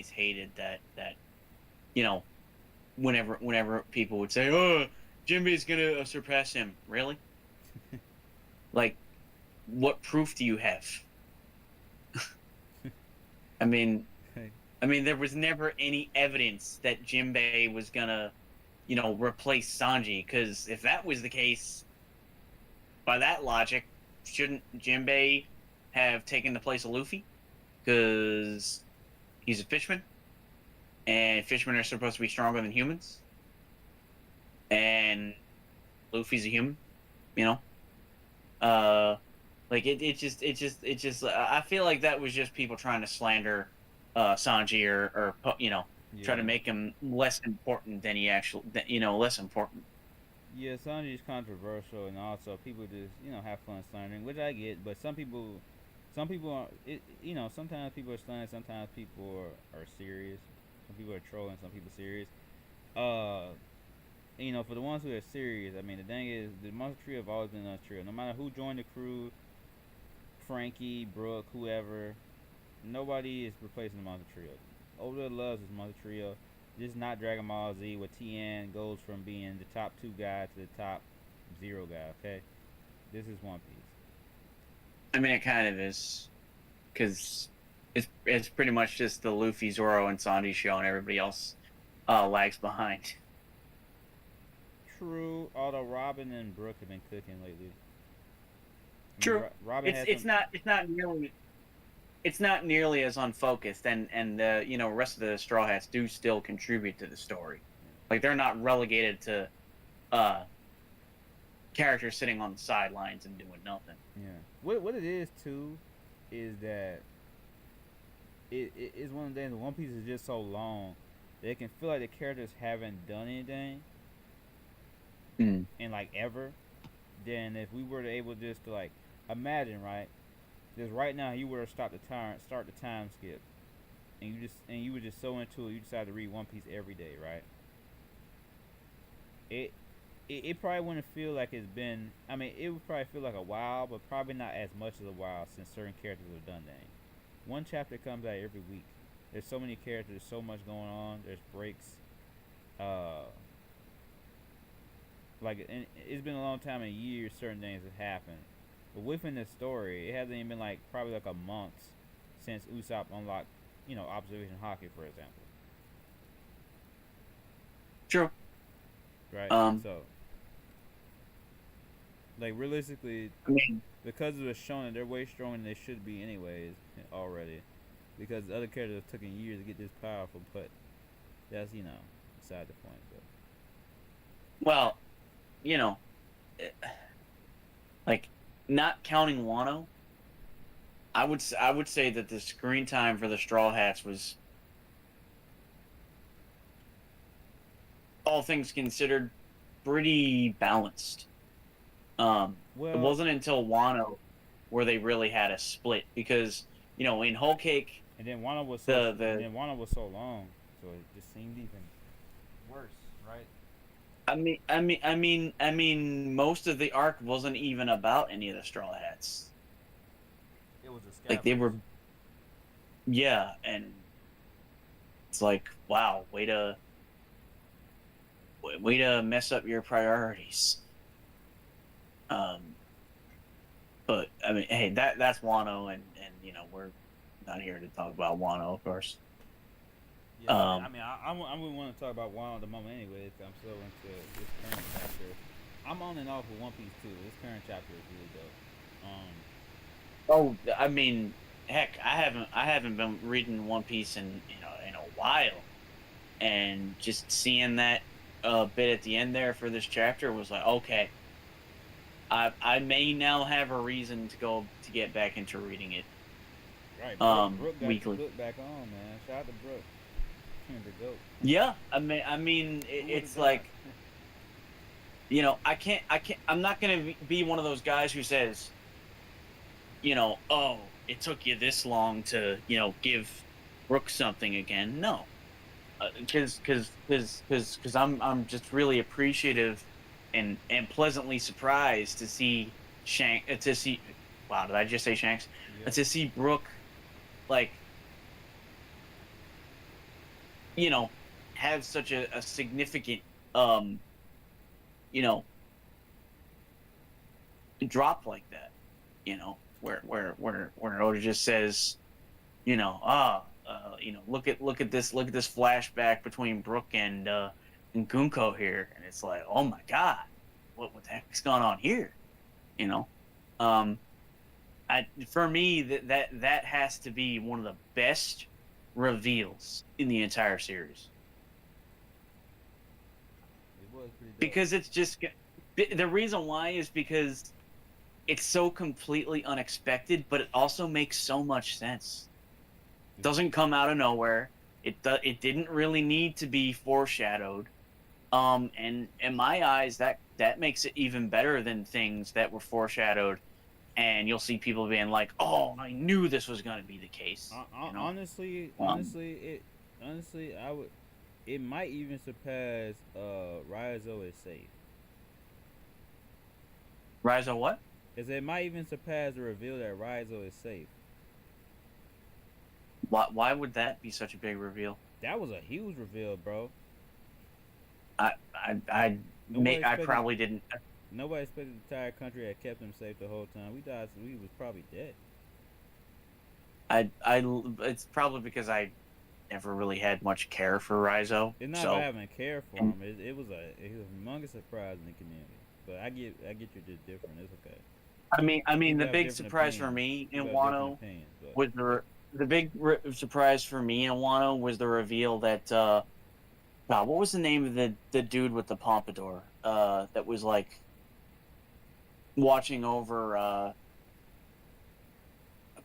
Speaker 2: hated that. Whenever people would say, "Oh, Jinbei's gonna surpass him," really? Like, what proof do you have? I mean, there was never any evidence that Jinbei was gonna, replace Sanji. Because if that was the case, by that logic, shouldn't Jinbei have taken the place of Luffy? Because he's a fishman, and fishermen are supposed to be stronger than humans, and Luffy's a human, you know. Like I feel like that was just people trying to slander Sanji or try to
Speaker 1: Yeah.
Speaker 2: make him less important than he actually, less important.
Speaker 1: Yeah, Sanji's controversial, and also people just have fun slandering, which I get. But some people are sometimes people are slandering, sometimes people are serious. Some people are trolling, some people serious. Uh, for the ones who are serious, I mean, the thing is, the monster trio have always been a trio. No matter who joined the crew, Frankie, Brook, whoever, nobody is replacing the monster trio. Oda loves his monster trio. This is not Dragon Ball Z, where Tien goes from being the top 2 guy to the top 0 guy. Okay, this is One Piece.
Speaker 2: I mean, it kind of is, because it's pretty much just the Luffy, Zoro, and Sanji show, and everybody else lags behind.
Speaker 1: True, although Robin and Brook have been cooking lately. I mean,
Speaker 2: True.
Speaker 1: Robin
Speaker 2: It's
Speaker 1: has
Speaker 2: it's
Speaker 1: some.
Speaker 2: not it's not nearly it's not nearly as unfocused, and the rest of the Straw Hats do still contribute to the story. Like, they're not relegated to uh characters sitting on the sidelines and doing nothing.
Speaker 1: Yeah. What it is too, is that it is one of the things. One Piece is just so long that it can feel like the characters haven't done anything
Speaker 2: Mm.
Speaker 1: in like ever. Then if we were to able just to like imagine, right, just right now you were to start the time skip, and you were just so into it, you decided to read One Piece every day, right? It it probably wouldn't feel like it's been. I mean, it would probably feel like a while, but probably not as much as a while since certain characters have done that. One chapter comes out every week. There's so many characters, so much going on. There's breaks. Uh, and it's been a long time in years. Certain things have happened, but within the story, it hasn't even been like probably like a month since Usopp unlocked, observation Haki, for example,
Speaker 2: True.
Speaker 1: right?
Speaker 2: Um,
Speaker 1: So, like realistically,
Speaker 2: I mean,
Speaker 1: because it was shown that they're way stronger than they should be anyways already, because the other characters have taken years to get this powerful, but that's beside the point. But
Speaker 2: well, you know, eh, like, not counting Wano, I would say that the screen time for the Straw Hats was, all things considered, pretty balanced. It
Speaker 1: well,
Speaker 2: wasn't until Wano where they really had a split, because in Whole Cake,
Speaker 1: and then Wano was so and
Speaker 2: the
Speaker 1: then Wano was so long, so it just seemed even worse, right?
Speaker 2: I mean, most of the arc wasn't even about any of the Straw Hats.
Speaker 1: It was the
Speaker 2: Like, they
Speaker 1: scavengers.
Speaker 2: were, yeah, and it's like, wow, way to mess up your priorities. Um, but I mean, hey, that's Wano, and we're not here to talk about Wano, of course.
Speaker 1: Yeah,
Speaker 2: Um,
Speaker 1: I wouldn't want to talk about Wano at the moment anyway. I'm still into this current chapter. I'm on and off with One Piece too. This current chapter is really dope.
Speaker 2: oh, I mean, heck, I haven't been reading One Piece in a while, and just seeing that bit at the end there for this chapter was like, okay, I may now have a reason to get back into reading it
Speaker 1: Right, Brook got the
Speaker 2: weekly.
Speaker 1: book back on, man. Shout out to Brook, the goat.
Speaker 2: Yeah, I mean,
Speaker 1: Who would have
Speaker 2: it's
Speaker 1: thought?
Speaker 2: like, I'm not gonna be one of those guys who says, oh, it took you this long to give Brooke something again. No, because I'm just really appreciative and pleasantly surprised to see to see, wow, did I just say Shanks?
Speaker 1: Yep.
Speaker 2: To see Brooke, like, you know have such a significant um you know drop like that, where Oda just says, look at this flashback between Brook and Gunko here, and it's like, oh my god, what the heck's going on here? You know, um, for me, that has to be one of the best reveals in the entire series.
Speaker 1: It was pretty dope.
Speaker 2: Because it's just the reason why is because it's so completely unexpected, but it also makes so much sense. It doesn't come out of nowhere. It didn't really need to be foreshadowed. And in my eyes, that makes it even better than things that were foreshadowed, and you'll see people being like, "Oh, I knew this was going to be the case." You know?
Speaker 1: Honestly, I would. It might even surpass Raizo is safe.
Speaker 2: Rise of what?
Speaker 1: Cause it might even surpass the reveal that Raizo is safe.
Speaker 2: Why would that be such a big reveal?
Speaker 1: That was a huge reveal, bro.
Speaker 2: I
Speaker 1: expected,
Speaker 2: probably didn't.
Speaker 1: Nobody expected the entire country had kept him safe the whole time. We thought we was probably dead.
Speaker 2: It's probably because I never really had much care for Rizzo.
Speaker 1: It's not
Speaker 2: so,
Speaker 1: about having care for him. It was a humongous surprise in the community. But I get you're just different. It's okay.
Speaker 2: I mean,
Speaker 1: People
Speaker 2: the
Speaker 1: have
Speaker 2: big
Speaker 1: different
Speaker 2: surprise for
Speaker 1: opinions.
Speaker 2: me in
Speaker 1: People have
Speaker 2: Wano
Speaker 1: different opinions, but
Speaker 2: was the big surprise for me in Wano was the reveal that God, what was the name of the dude with the pompadour? That was like watching over.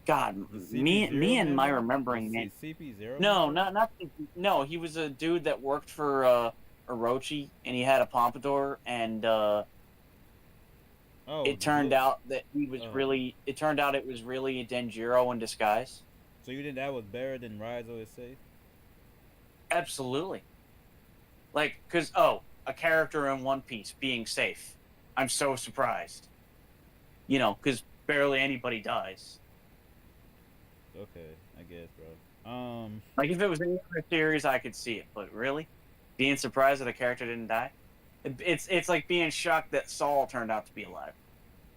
Speaker 2: God,
Speaker 1: the
Speaker 2: me and my
Speaker 1: man,
Speaker 2: remembering
Speaker 1: the
Speaker 2: name.
Speaker 1: CP0.
Speaker 2: No,
Speaker 1: man?
Speaker 2: not no. He was a dude that worked for Orochi, and he had a pompadour, and
Speaker 1: Oh,
Speaker 2: it turned out that he was really. It turned out it was really a Denjiro in disguise.
Speaker 1: So you think that was better than Rizzo is safe?
Speaker 2: Absolutely. Like, cause a character in One Piece being safe. I'm so surprised. You know, cause barely anybody dies.
Speaker 1: Okay, I guess, bro.
Speaker 2: Like if it was any other series, I could see it, but really, being surprised that a character didn't die, it's like being shocked that Saul turned out to be alive.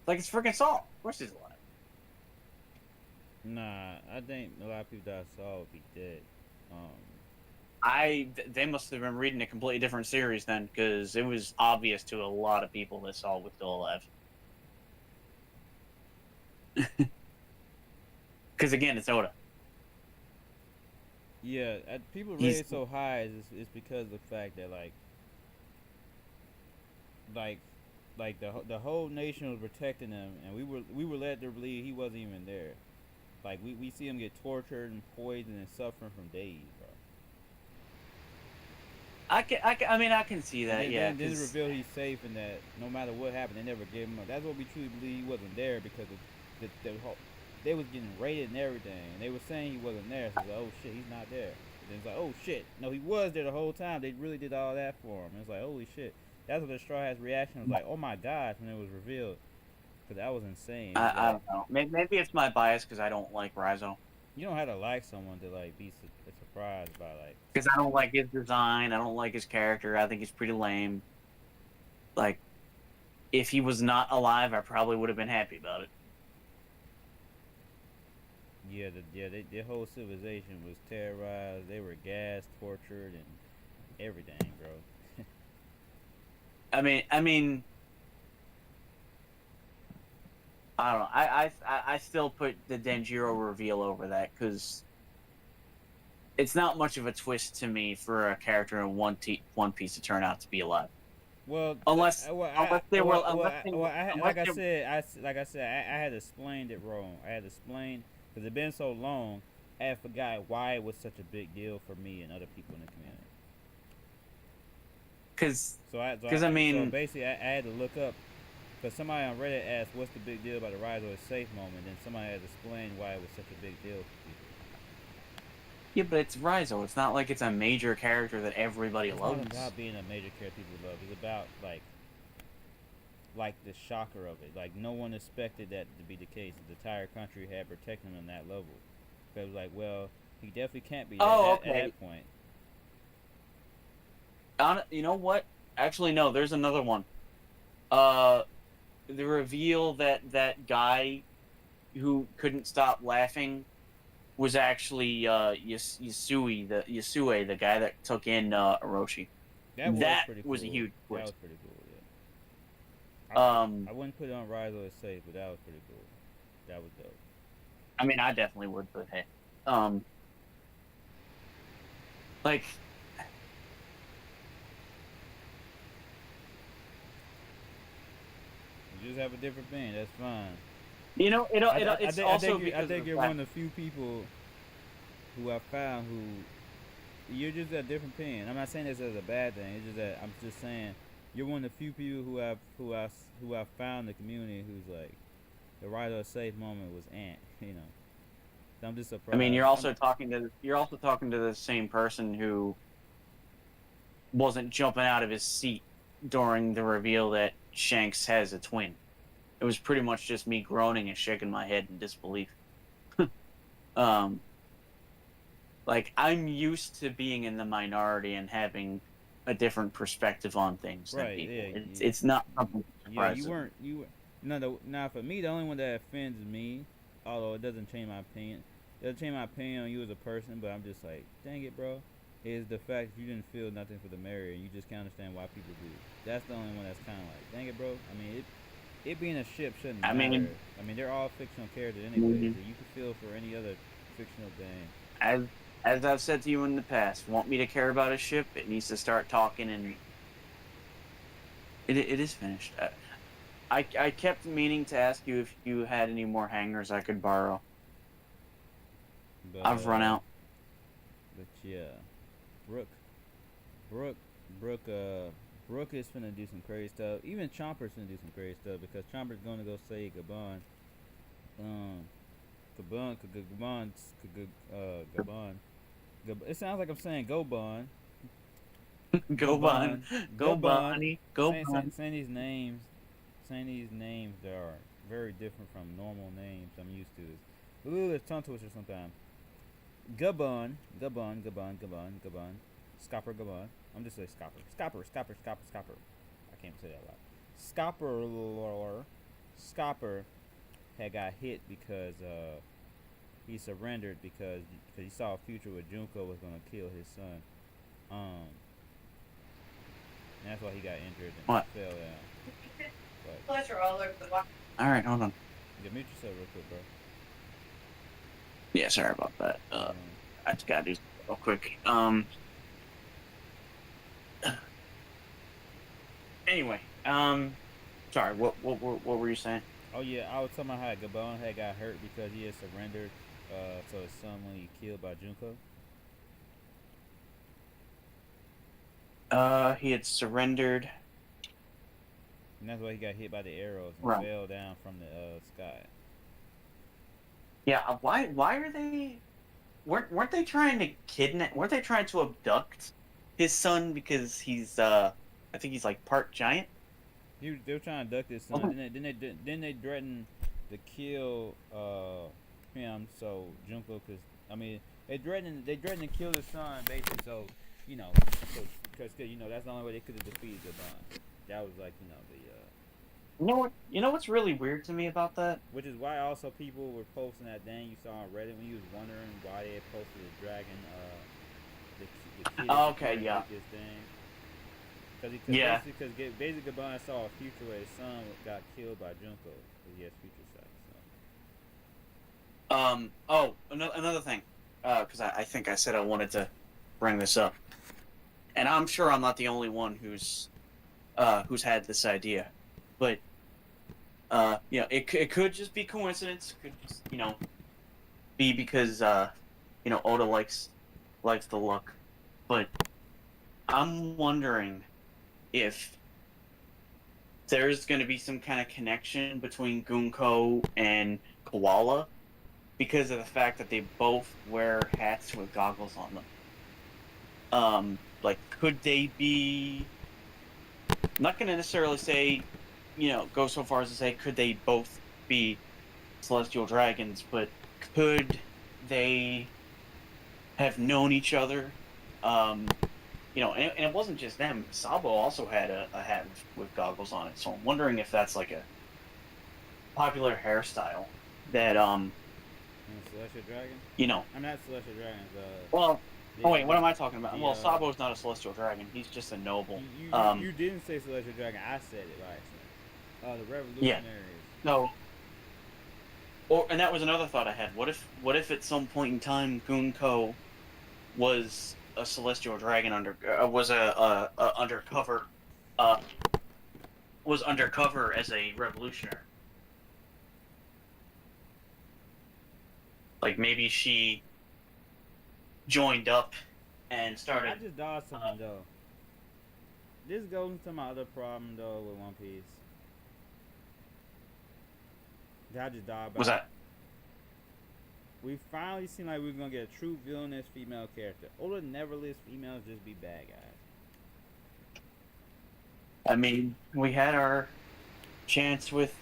Speaker 2: Like it's freaking Saul. Of course he's alive.
Speaker 1: Nah, I think a lot of people that I saw would be dead.
Speaker 2: They must have been reading a completely different series then, because it was obvious to a lot of people that Saul was still alive. Because again, it's Oda.
Speaker 1: Yeah, people rate it so high is because of the fact that like the whole nation was protecting him, and we were led to believe he wasn't even there. Like we see him get tortured and poisoned and suffering from days, bro.
Speaker 2: I mean, I can see that.
Speaker 1: And
Speaker 2: yeah.
Speaker 1: Then reveal he's safe, and that no matter what happened, they never gave him up. That's what we truly believe he wasn't there because they was getting raided and everything, and they were saying he wasn't there. So it's like, oh shit, he's not there. And then it's like, oh shit, no, he was there the whole time. They really did all that for him. And it's like, holy shit. That's what the Straw Hat's reaction was like. Oh my gosh, when it was revealed, because that was insane.
Speaker 2: I don't know. Maybe it's my bias because I don't like Rizzo.
Speaker 1: You don't have to like someone to like be surprised by like.
Speaker 2: Because I don't like his design. I don't like his character. I think he's pretty lame. Like, if he was not alive, I probably would have been happy about it.
Speaker 1: Yeah, their whole civilization was terrorized. They were gassed, tortured, and everything, bro.
Speaker 2: I mean, I don't know. I still put the Denjiro reveal over that because it's not much of a twist to me for a character in One Piece to turn out to be alive.
Speaker 1: Well,
Speaker 2: unless they were,
Speaker 1: like I said, I had explained it wrong. I had explained because it's been so long. I had forgot why it was such a big deal for me and other people in the community.
Speaker 2: I mean,
Speaker 1: so basically, I had to look up because somebody on Reddit asked, "What's the big deal about the Rise of a Safe moment?" And somebody had explained why it was such a big deal for people.
Speaker 2: Yeah, but it's Rizzo. It's not like it's a major character that everybody loves.
Speaker 1: It's not about being a major character people love. It's about like the shocker of it. Like no one expected that to be the case. The entire country had protected him on that level. Because it was like, well, he definitely can't be at that point.
Speaker 2: You know what? Actually, no. There's another one. The reveal that guy who couldn't stop laughing was actually Yasue, the guy that took in Orochi. That was a huge twist.
Speaker 1: That was pretty cool. Yeah. I wouldn't put it on Rise or Safe, but that was pretty cool. That was dope.
Speaker 2: I mean, I definitely would, but hey. Like,
Speaker 1: You just have a different opinion. That's fine.
Speaker 2: you know, it's also
Speaker 1: I
Speaker 2: because of
Speaker 1: think
Speaker 2: the
Speaker 1: you're
Speaker 2: fact.
Speaker 1: one of the few people who I found who you're just a different opinion. I'm not saying this as a bad thing. It's just that I'm just saying you're one of the few people who I've found in the community who's like the right or safe moment was Ant. You know, so I'm just
Speaker 2: I mean,
Speaker 1: surprised.
Speaker 2: you're also talking to the same person who wasn't jumping out of his seat during the reveal that Shanks has a twin. It was pretty much just me groaning and shaking my head in disbelief. um, like I'm used to being in the minority and having a different perspective on things than
Speaker 1: Right?
Speaker 2: people.
Speaker 1: Yeah.
Speaker 2: It's not something
Speaker 1: Yeah. You
Speaker 2: surprising.
Speaker 1: weren't. You. No. Now for me, the only one that offends me, although it doesn't change my opinion, it doesn't change my opinion on you as a person. But I'm just like, dang it, bro. Is the fact you didn't feel nothing for the Mary and you just can't understand why people do. That's the only one that's kind of like, dang it, bro. I mean, it being a ship shouldn't
Speaker 2: I
Speaker 1: matter.
Speaker 2: mean,
Speaker 1: I mean, they're all fictional characters anyway,
Speaker 2: mhm.
Speaker 1: so you can feel for any other fictional thing.
Speaker 2: as as I've said to you in the past, want me to care about a ship? It needs to start talking, and it is finished. I kept meaning to ask you if you had any more hangers I could borrow.
Speaker 1: But
Speaker 2: I've run out.
Speaker 1: yeah, Brook, Brook, Brook, Brook is finna do some crazy stuff. Even Chomper's finna do some crazy stuff because Chomper's gonna go save Gaban. Um, Gaban. It sounds like I'm saying Goban.
Speaker 2: Go Bun,
Speaker 1: Gaban.
Speaker 2: go
Speaker 1: Gaban.
Speaker 2: Bunny, go Bun.
Speaker 1: Saying these names that are very different from normal names I'm used to. Ooh, it's tongue twister sometimes. Gaban. Scopper Gaban. I'm just saying Scopper. I can't say that loud. Scopper had got hit because he surrendered because he saw a future where Junko was gonna kill his son. Um, and that's why he got injured and
Speaker 2: What?
Speaker 1: fell down. But
Speaker 2: All right, hold on.
Speaker 1: yeah, mute yourself real quick, bro.
Speaker 2: Yeah, sorry about that.
Speaker 1: Um,
Speaker 2: I just gotta do something real quick. Anyway, sorry. What were you saying?
Speaker 1: oh yeah, I was talking about how Gabon had got hurt because he had surrendered. So his son when he killed by Junko.
Speaker 2: He had surrendered.
Speaker 1: And that's why he got hit by the arrows and
Speaker 2: Right.
Speaker 1: fell down from the sky.
Speaker 2: Yeah. Why are they? Weren't they trying to kidnap? Weren't they trying to abduct his son because he's I think he's like part giant.
Speaker 1: They were trying to duck his son.
Speaker 2: Oh.
Speaker 1: Then they threatened to kill him. So Junko, cause I mean they threatened to kill his son basically. So you know, because you know that's the only way they could have defeated Gaban. That was like
Speaker 2: You know what? You know what's really weird to me about that?
Speaker 1: which is why also people were posting that thing you saw on Reddit when you was wondering why they had posted the dragon the kid
Speaker 2: Okay, yeah.
Speaker 1: this thing. Because
Speaker 2: Yeah.
Speaker 1: basically Gaban saw a future where his son got killed by Junko because he has future sight.
Speaker 2: Oh, another thing. Because I think I said I wanted to bring this up, and I'm sure I'm not the only one who's had this idea, but you know, it could just be coincidence. Could just, you know, be because you know, Oda likes the look, but I'm wondering if there's going to be some kind of connection between Gunko and Koala because of the fact that they both wear hats with goggles on them. Like, could they be? I'm not going to necessarily say, you know, go so far as to say could they both be celestial dragons, but could they have known each other? You know, and it wasn't just them. Sabo also had a hat with goggles on it, so I'm wondering if that's like a popular hairstyle that
Speaker 1: And Celestial Dragon?
Speaker 2: you know.
Speaker 1: I'm not Celestial Dragons.
Speaker 2: Well, oh wait, what am I talking
Speaker 1: the,
Speaker 2: about? Well, Sabo's not a celestial dragon; he's just a noble.
Speaker 1: You didn't say Celestial Dragon. I said it by accident. The
Speaker 2: Yeah.
Speaker 1: Revolutionaries.
Speaker 2: No. And that was another thought I had. What if at some point in time Gunko was a celestial dragon undercover uh was undercover as a revolutionary. Like maybe she joined up and started.
Speaker 1: I just dodged something though. This goes into my other problem though with One Piece. That I just died by.
Speaker 2: Was that?
Speaker 1: We finally seem like we're gonna get a true villainous female character. Oda never lets females just be bad guys.
Speaker 2: I mean, we had our chance with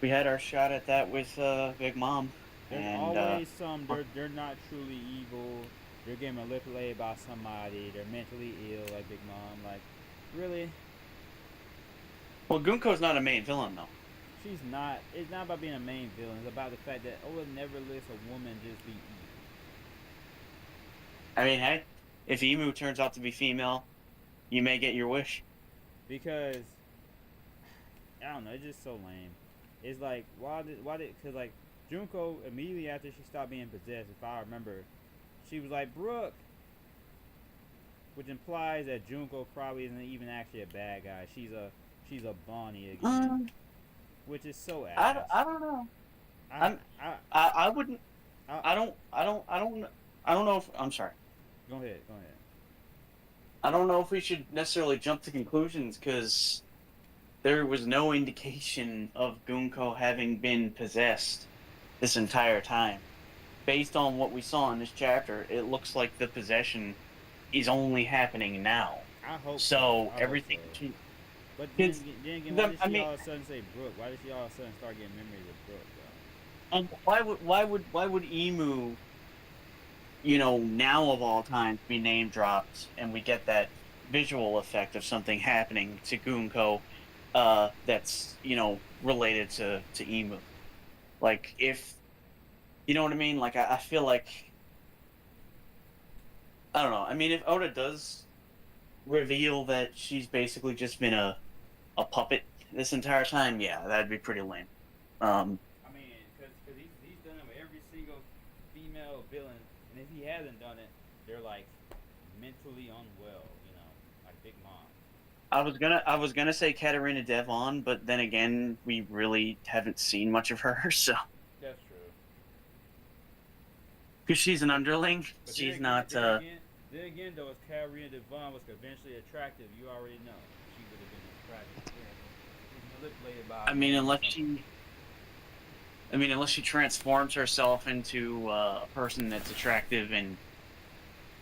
Speaker 2: we had our shot at that with Big Mom.
Speaker 1: There's
Speaker 2: And,
Speaker 1: always some. They're not truly evil. They're getting manipulated by somebody. They're mentally ill, like Big Mom. Like, really?
Speaker 2: well, Gunko's not a main villain though.
Speaker 1: She's not. It's not about being a main villain. It's about the fact that Oda never lets a woman just be evil.
Speaker 2: I mean, hey, if Emu turns out to be female, you may get your wish.
Speaker 1: Because I don't know. It's just so lame. It's like because like Junko immediately after she stopped being possessed, if I remember, she was like Brook, which implies that Junko probably isn't even actually a bad guy. She's a Bonnie again, which is so ass.
Speaker 2: I don't know. I wouldn't. I don't know if I'm sorry.
Speaker 1: Go ahead.
Speaker 2: I don't know if we should necessarily jump to conclusions because there was no indication of Gunko having been possessed this entire time. Based on what we saw in this chapter, it looks like the possession is only happening now.
Speaker 1: I hope
Speaker 2: so.
Speaker 1: I
Speaker 2: Everything.
Speaker 1: Hope so. But then again, why did she all of a sudden say Brook? Why did she all of a sudden start getting memories of Brook, though?
Speaker 2: Why would Emu, now of all times, be name dropped, and we get that visual effect of something happening to Gunko, that's related to Emu, like if you know what I mean. Like I feel like I don't know. I mean, if Oda does reveal that she's basically just been a puppet this entire time, yeah, that'd be pretty lame.
Speaker 1: I mean, because he's done it with every single female villain, and if he hasn't done it, they're like mentally unwell, like Big Mom.
Speaker 2: I was gonna say Katarina Devon, but then again, we really haven't seen much of her, so.
Speaker 1: That's true.
Speaker 2: Because she's an underling,
Speaker 1: But
Speaker 2: she's
Speaker 1: then
Speaker 2: not.
Speaker 1: Then again, though, if Katarina Devon was conventionally attractive, you already know she would have been attractive. Manipulated by.
Speaker 2: I mean, unless she transforms herself into a person that's attractive and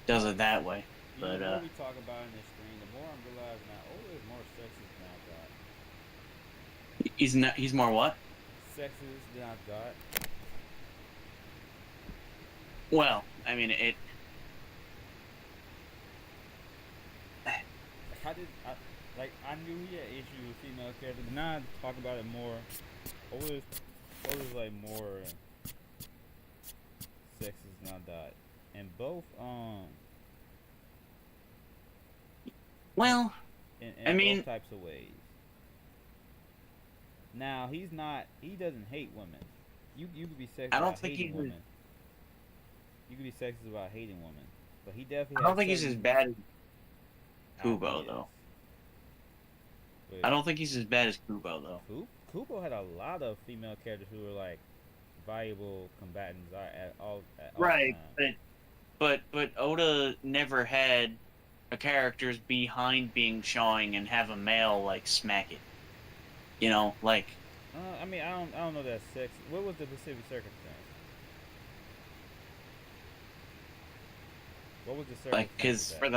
Speaker 2: does it that way. But
Speaker 1: the more we talk about in this thing, the more I'm realizing that Oda is more sexist than I thought.
Speaker 2: he's more what?
Speaker 1: Sexist than I thought.
Speaker 2: Well, I mean it.
Speaker 1: I knew he had issues with female characters. Now I talk about it more. Oda's like more sexist than I thought. And both
Speaker 2: Well,
Speaker 1: in both types of ways. Now he doesn't hate women. You could be sexist about hating women. You could be sexist about hating women. But he definitely
Speaker 2: I don't think he's as bad as Kubo though.
Speaker 1: Wait,
Speaker 2: I don't think he's as bad as Kubo though.
Speaker 1: Kubo had a lot of female characters who were like valuable combatants at all
Speaker 2: Right,
Speaker 1: times.
Speaker 2: but Oda never had a character's behind being showing and have a male like smack it. Like.
Speaker 1: I mean, I don't know that sex. What was the specific circumstance? What was the circumstance?
Speaker 2: Like, because for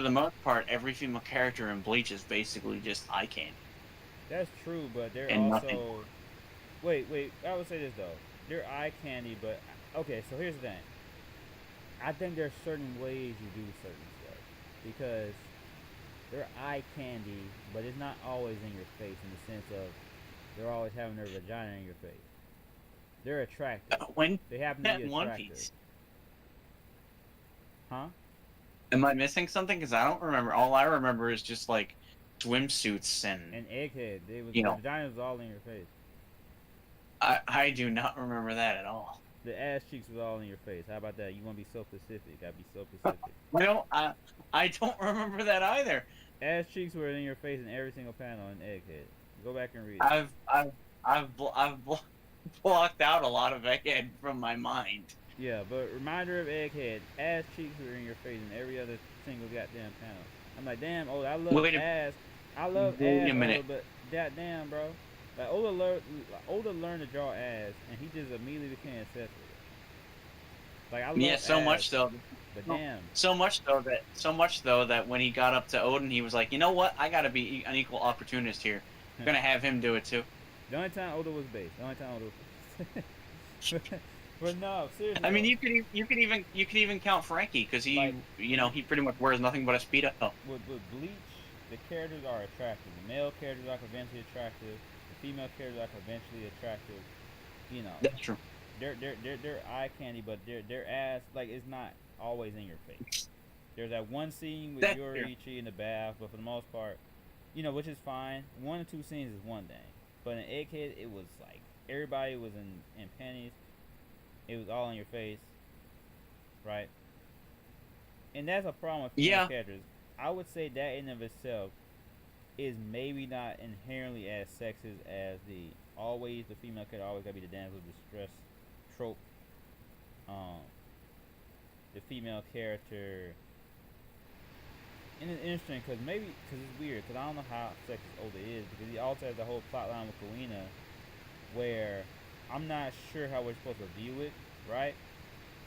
Speaker 2: the most part, every female character in Bleach is basically just eye candy.
Speaker 1: That's true, but they're
Speaker 2: And
Speaker 1: also.
Speaker 2: nothing.
Speaker 1: Wait. I would say this though. They're eye candy, but okay. So here's the thing. I think there's certain ways you do certain stuff because they're eye candy, but it's not always in your face in the sense of they're always having their vagina in your face. They're attractive.
Speaker 2: When
Speaker 1: They happen to be
Speaker 2: One
Speaker 1: attractive.
Speaker 2: Piece.
Speaker 1: Huh?
Speaker 2: Am I missing something? Because I don't remember. All I remember is just like swimsuits and.
Speaker 1: And Egghead. The
Speaker 2: You know.
Speaker 1: vagina was all in your face.
Speaker 2: I do not remember that at all.
Speaker 1: The ass cheeks was all in your face. How about that? You want to be so specific? Gotta be so specific.
Speaker 2: I don't remember that either.
Speaker 1: Ass cheeks were in your face in every single panel in Egghead. Go back and read it.
Speaker 2: I've blocked out a lot of Egghead from my mind.
Speaker 1: Yeah, but reminder of Egghead, ass cheeks were in your face in every other single goddamn panel. I'm like, damn, Oda, I love
Speaker 2: Wait a
Speaker 1: ass. I love
Speaker 2: wait
Speaker 1: ass,
Speaker 2: a
Speaker 1: Oda,
Speaker 2: minute.
Speaker 1: but goddamn, bro. Like, Oda learned to draw ass, and he just immediately became obsessed with it. Like, I
Speaker 2: Yeah,
Speaker 1: love
Speaker 2: so
Speaker 1: ass,
Speaker 2: much so.
Speaker 1: but damn.
Speaker 2: So much though that when he got up to Odin, he was like, you know what? I gotta be an equal opportunist here. I'm gonna have him do it too.
Speaker 1: The only time Oda was based. The only time Oda was but no, seriously
Speaker 2: I mean,
Speaker 1: though.
Speaker 2: you could even count Frankie because
Speaker 1: Like,
Speaker 2: he pretty much wears nothing but a speedo.
Speaker 1: with Bleach, the characters are attractive. The male characters are conventionally attractive. The female characters are conventionally attractive. You know,
Speaker 2: That's true.
Speaker 1: they're eye candy, but their ass like it's not always in your face. There's that one scene with
Speaker 2: That's true.
Speaker 1: Yoriichi in the bath, but for the most part, you know, which is fine. 1 or 2 scenes is one thing, but in Egghead, it was like everybody was in panties. It was all in your face, right? And that's a problem with female
Speaker 2: Yeah.
Speaker 1: characters. I would say that in of itself is maybe not inherently as sexist as the female character always gotta be the damsel of distress trope. Um, the female character, and it's interesting because it's weird because I don't know how sexist Oda is because he also has the whole plot line with Kuina where I'm not sure how we're supposed to view it, right?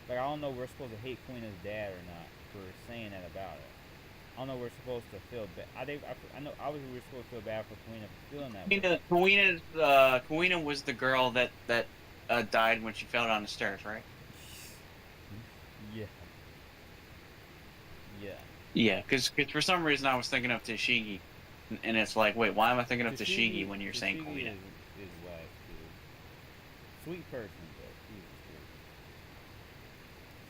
Speaker 1: Like I don't know if we're supposed to hate Kuina's dad or not for saying that about her. I don't know we're supposed to feel bad. I know obviously we're supposed to feel bad for Kuina for feeling that way.
Speaker 2: Kuina was the girl that died when she fell down the stairs, right?
Speaker 1: Yeah. Yeah.
Speaker 2: Yeah, because for some reason I was thinking of Tashigi, and it's like, wait, why am I thinking of Tashigi when you're saying
Speaker 1: Tashigi
Speaker 2: Kuina?
Speaker 1: is whack, dude. Sweet person, but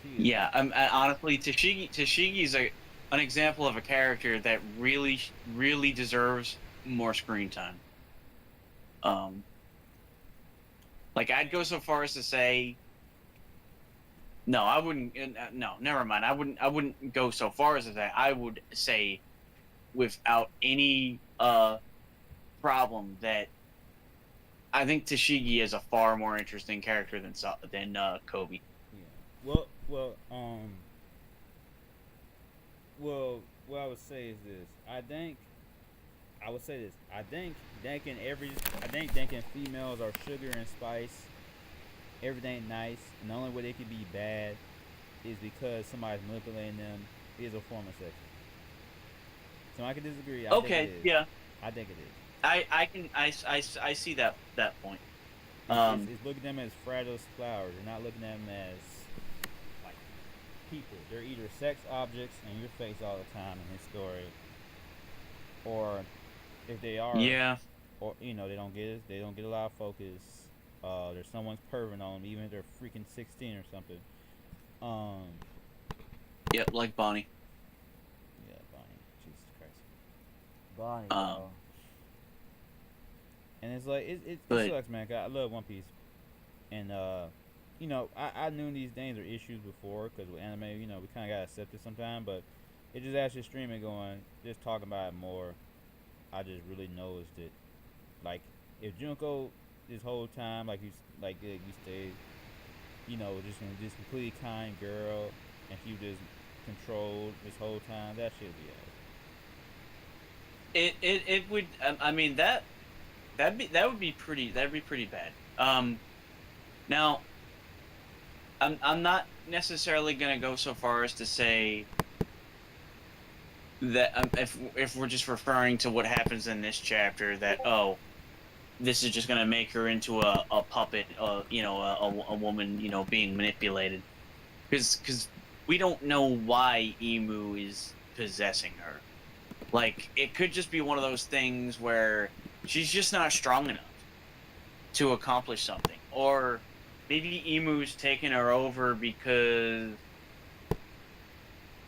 Speaker 1: she is.
Speaker 2: Yeah, honestly, Tashigi's an example of a character that really deserves more screen time. Like I'd go so far as to say, no, I wouldn't. No, never mind. I wouldn't go so far as to say. I would say, without any problem, that I think Tashigi is a far more interesting character than Kobe.
Speaker 1: Yeah. Well, what I would say is this. I would say this. I think thinking females are sugar and spice, everything nice, and the only way they can be bad is because somebody's manipulating them is a form of sexism. So I can disagree. I think
Speaker 2: Okay,
Speaker 1: it is.
Speaker 2: yeah,
Speaker 1: I think it is.
Speaker 2: I see that point.
Speaker 1: It's looking at them as fragile flowers. They're not looking at them as like people. They're either sex objects in your face all the time in his story, or if they are,
Speaker 2: Yeah.
Speaker 1: or they don't get a lot of focus. There's someone's perving on them, even if they're freaking 16 or something.
Speaker 2: Yep, like Bonnie.
Speaker 1: Yeah, Bonnie. Jesus Christ. Bonnie.
Speaker 2: Um,
Speaker 1: And it's like it
Speaker 2: But-
Speaker 1: sucks, man. 'Cause I love One Piece, and I knew these things are issues before because with anime, we kind of gotta accept it sometimes. But it just actually streaming going, just talking about it more. I just really noticed it. Like if Junko this whole time, like you stayed, just this completely kind girl, and she was just controlled this whole time, that should be it.
Speaker 2: It would. I mean that'd be pretty bad. Now I'm not necessarily gonna go so far as to say that if we're just referring to what happens in this chapter, that this is just gonna make her into a puppet, a woman, being manipulated, because we don't know why Emu is possessing her. Like it could just be one of those things where she's just not strong enough to accomplish something, or maybe Emu's taking her over because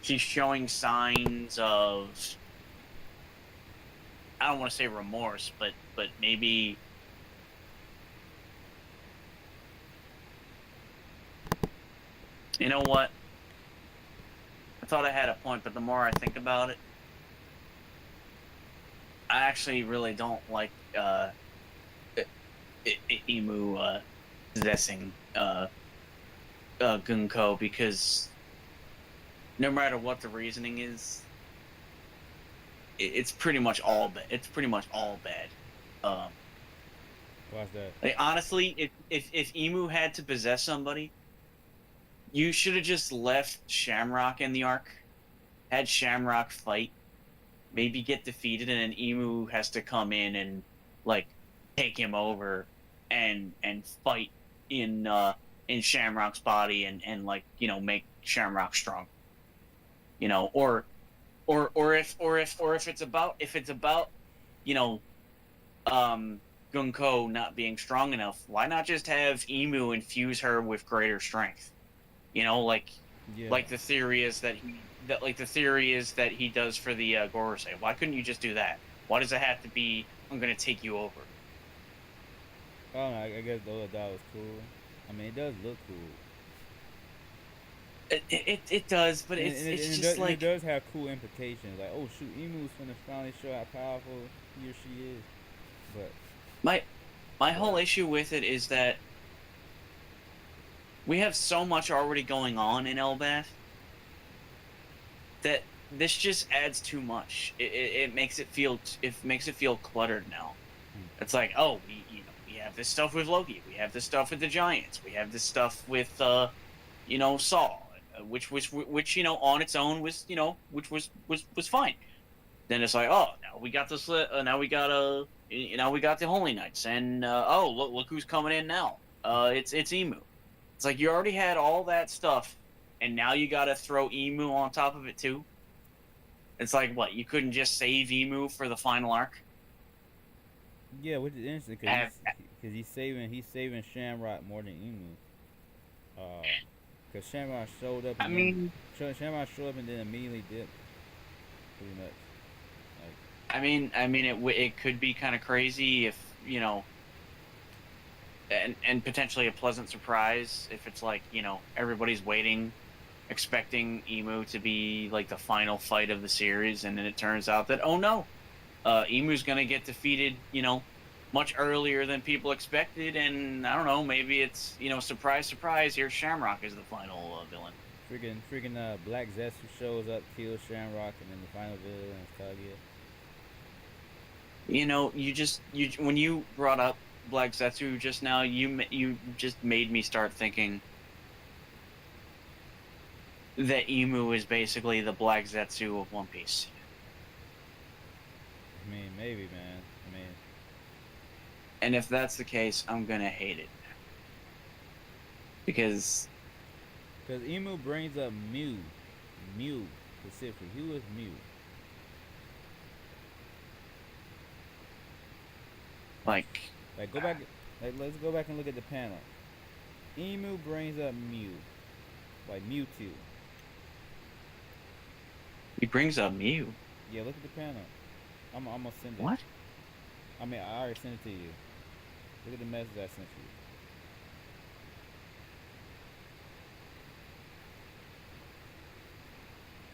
Speaker 2: she's showing signs of, I don't want to say remorse, but maybe You know what? I thought I had a point, but the more I think about it, I actually really don't like Emu possessing Gunko, because no matter what the reasoning is, it's pretty much all bad. It's pretty much all bad.
Speaker 1: Why's that?
Speaker 2: Like, honestly, if Emu had to possess somebody, you should have just left Shamrock in the arc, had Shamrock fight, maybe get defeated, and then Emu has to come in and like take him over and fight in Shamrock's body, and like, you know, make Shamrock strong. You know, or if it's about, you know, Gunko not being strong enough, why not just have Emu infuse her with greater strength? You know,
Speaker 1: Yeah.
Speaker 2: like the theory is that he does for the Gorosei. Why couldn't you just do that? Why does it have to be, I'm gonna take you over?
Speaker 1: I don't know. I guess the other dog was cool. I mean, it does look cool.
Speaker 2: It does, but
Speaker 1: And,
Speaker 2: it's
Speaker 1: and, it, and
Speaker 2: it's
Speaker 1: it,
Speaker 2: just
Speaker 1: does, and it
Speaker 2: like
Speaker 1: does have cool implications. Like, oh shoot, Emu's gonna finally show how powerful he or she is. But
Speaker 2: my whole issue with it is that we have so much already going on in Elbath that this just adds too much. It makes it feel cluttered now. It's like, oh, we have this stuff with Loki, we have this stuff with the Giants, we have this stuff with you know, Saw, which you know, on its own was, you know, which was fine. Then it's like, oh, now we got this. Now we got now we got the Holy Knights, and oh, look who's coming in now. It's Emu. It's like you already had all that stuff, and now you got to throw Emu on top of it too. It's like, what? You couldn't just save Emu for the final arc?
Speaker 1: yeah, which is interesting because he's saving Shamrock more than Emu. Because Shamrock showed up.
Speaker 2: I
Speaker 1: And
Speaker 2: mean,
Speaker 1: Shamrock showed up and then immediately dipped. Pretty much.
Speaker 2: it could be kind of crazy if, you know, and potentially a pleasant surprise if it's like, you know, everybody's waiting, expecting Emu to be like the final fight of the series, and then it turns out that, oh no, Emu's gonna get defeated, you know, much earlier than people expected, and I don't know, maybe it's, you know, surprise, surprise, here's Shamrock as the final villain.
Speaker 1: Freaking Black Zetsu shows up, kills Shamrock, and then the final villain is Kaguya.
Speaker 2: You know, when you brought up Black Zetsu just now, you just made me start thinking that Emu is basically the Black Zetsu of One Piece.
Speaker 1: I mean, maybe, man. I mean,
Speaker 2: And if that's the case, I'm gonna hate it. Because
Speaker 1: Emu brings up Mew specifically. Who is Mew?
Speaker 2: like
Speaker 1: Go back. Let's go back and look at the panel. Emu brings up Mew, like Mewtwo.
Speaker 2: he brings up Mew.
Speaker 1: Yeah, look at the panel. I'm gonna send it.
Speaker 2: What?
Speaker 1: I mean, I already sent it to you. Look at the message I sent you.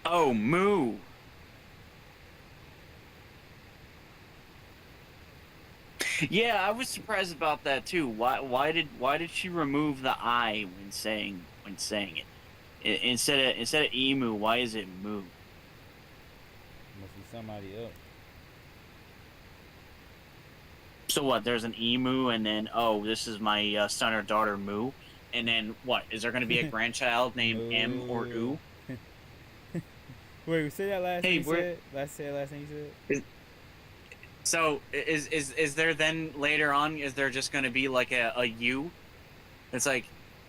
Speaker 2: Oh, Moo. Yeah, I was surprised about that too. Why did she remove the I when saying it? Instead of Emu, why is it Moo?
Speaker 1: Must be somebody else.
Speaker 2: So what? There's an Emu, and then, oh, this is my son or daughter Moo, and then what? Is there going to be a grandchild named M or U?
Speaker 1: Wait, say that last
Speaker 2: Hey,
Speaker 1: thing you said? Last thing you said?
Speaker 2: So is there then later on? Is there just going to be like a U? It's like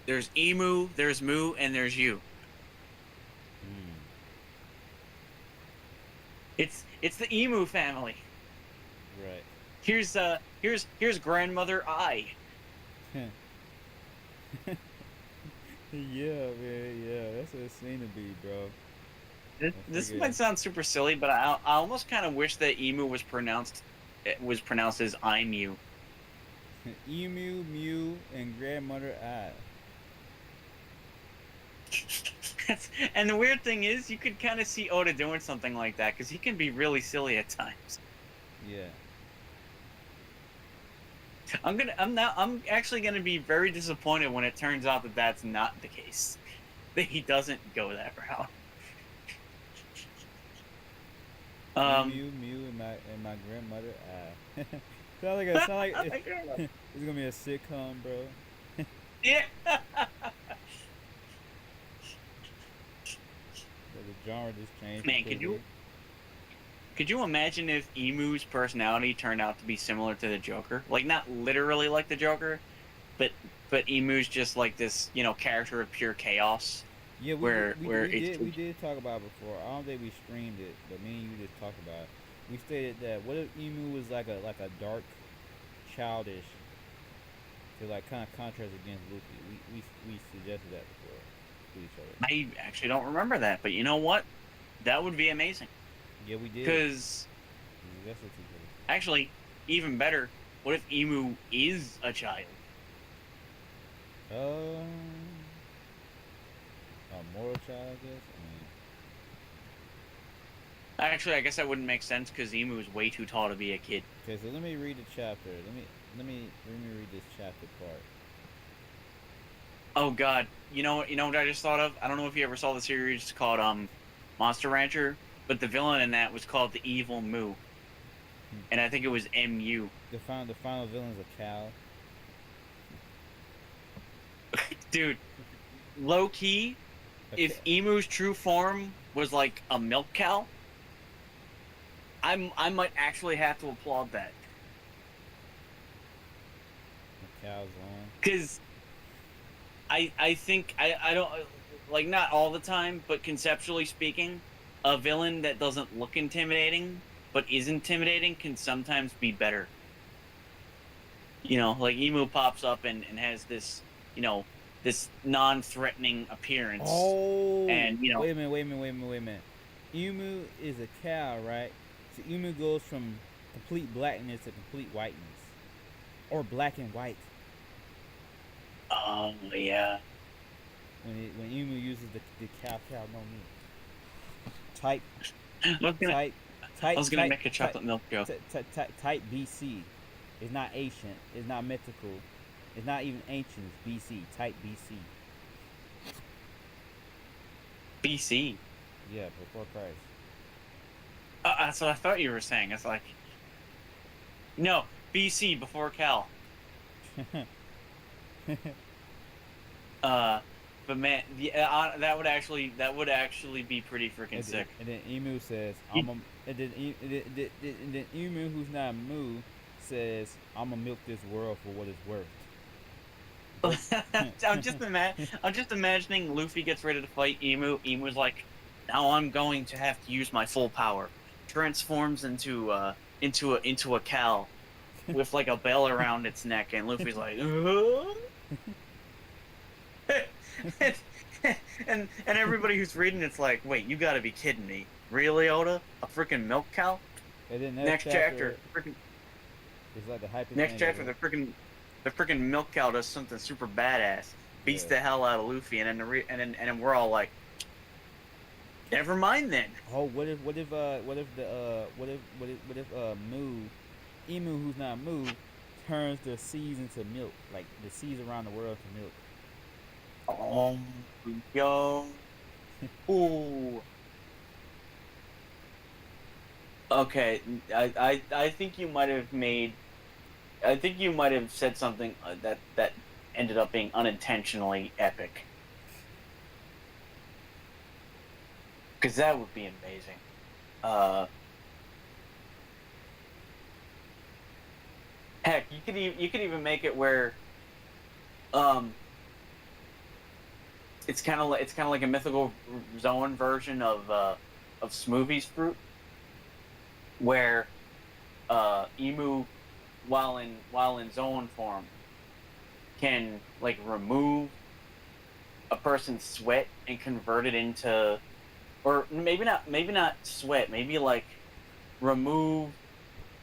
Speaker 2: there's Emu, there's Moo, and there's U.
Speaker 1: Hmm.
Speaker 2: It's the Emu family.
Speaker 1: Right.
Speaker 2: Here's grandmother I.
Speaker 1: Yeah, man. Yeah, that's what it's seen to be, bro.
Speaker 2: This might sound super silly, but I almost kind of wish that Emu was pronounced as Imu.
Speaker 1: Emu, Mew, and grandmother I.
Speaker 2: And the weird thing is, you could kind of see Oda doing something like that because he can be really silly at times.
Speaker 1: Yeah.
Speaker 2: I'm actually gonna be very disappointed when it turns out that that's not the case. That he doesn't go that route.
Speaker 1: Mew, and my grandmother. Sound like it's gonna be a sitcom, bro.
Speaker 2: Yeah.
Speaker 1: The genre just changed
Speaker 2: Man,
Speaker 1: completely.
Speaker 2: could you imagine if Emu's personality turned out to be similar to the Joker? Like not literally like the Joker, but Emu's just like this, character of pure chaos.
Speaker 1: Yeah,
Speaker 2: Where it's
Speaker 1: we did talk about it before. I don't think we streamed it, but me and you just talked about it. We stated that what if Emu was like a dark, childish, to like kind of contrast against Luffy. We suggested that before to each other.
Speaker 2: I actually don't remember that, but you know what? That would be amazing.
Speaker 1: Yeah, we did.
Speaker 2: Because actually, even better, what if Emu is a child?
Speaker 1: A moral child, I guess.
Speaker 2: Actually, I guess that wouldn't make sense because Emu is way too tall to be a kid.
Speaker 1: Okay, so let me read the chapter. Let me read this chapter part.
Speaker 2: Oh God, you know what I just thought of? I don't know if you ever saw the series called Monster Rancher, but the villain in that was called the Evil Moo, and I think it was MU.
Speaker 1: The final villain's a cow.
Speaker 2: Dude, low key, if Emu's true form was like a milk cow, I might actually have to applaud that.
Speaker 1: The cow's on.
Speaker 2: Because I think I don't like not all the time, but conceptually speaking, a villain that doesn't look intimidating but is intimidating can sometimes be better. Like Emu pops up and has this, this non-threatening appearance.
Speaker 1: Oh,
Speaker 2: and
Speaker 1: wait a minute. Emu is a cow, right? So Emu goes from complete blackness to complete whiteness, or black and white.
Speaker 2: Oh yeah.
Speaker 1: When Emu uses the cow no me. Type
Speaker 2: I was gonna make a chocolate milk joke.
Speaker 1: Type BC. It's not ancient. It's not mythical. It's not even ancient. It's BC. Type BC.
Speaker 2: BC.
Speaker 1: Yeah, before Christ.
Speaker 2: That's what I thought you were saying. It's like, no, BC before Cal. But man, that would actually be pretty freaking sick.
Speaker 1: And then Emu says, and then Emu, who's not Moo, says, "I'm gonna milk this world for what it's worth."
Speaker 2: I'm just imagining Luffy gets ready to fight Emu. Emu's like, now I'm going to have to use my full power. Transforms into a cow with like a bell around its neck, and Luffy's like, and everybody who's reading it's like, wait, you gotta be kidding me. Really, Oda? A freaking milk cow?
Speaker 1: And then
Speaker 2: next chapter freaking
Speaker 1: it's like the hype.
Speaker 2: Next chapter, the freaking milk cow does something super badass, beats the hell out of Luffy, and then we're all like, never mind then.
Speaker 1: Oh, what if Moo, Emu, who's not Moo, turns the seas into milk, like the seas around the world to milk.
Speaker 2: Oh, yo. Ooh. Okay, I think you might have said something that ended up being unintentionally epic. Because that would be amazing. Heck, you could even make it where, it's kind of like a mythical zone version of Smoothie's fruit, where Emu, while in zone form, can like remove a person's sweat and convert it into, or maybe not sweat, maybe like remove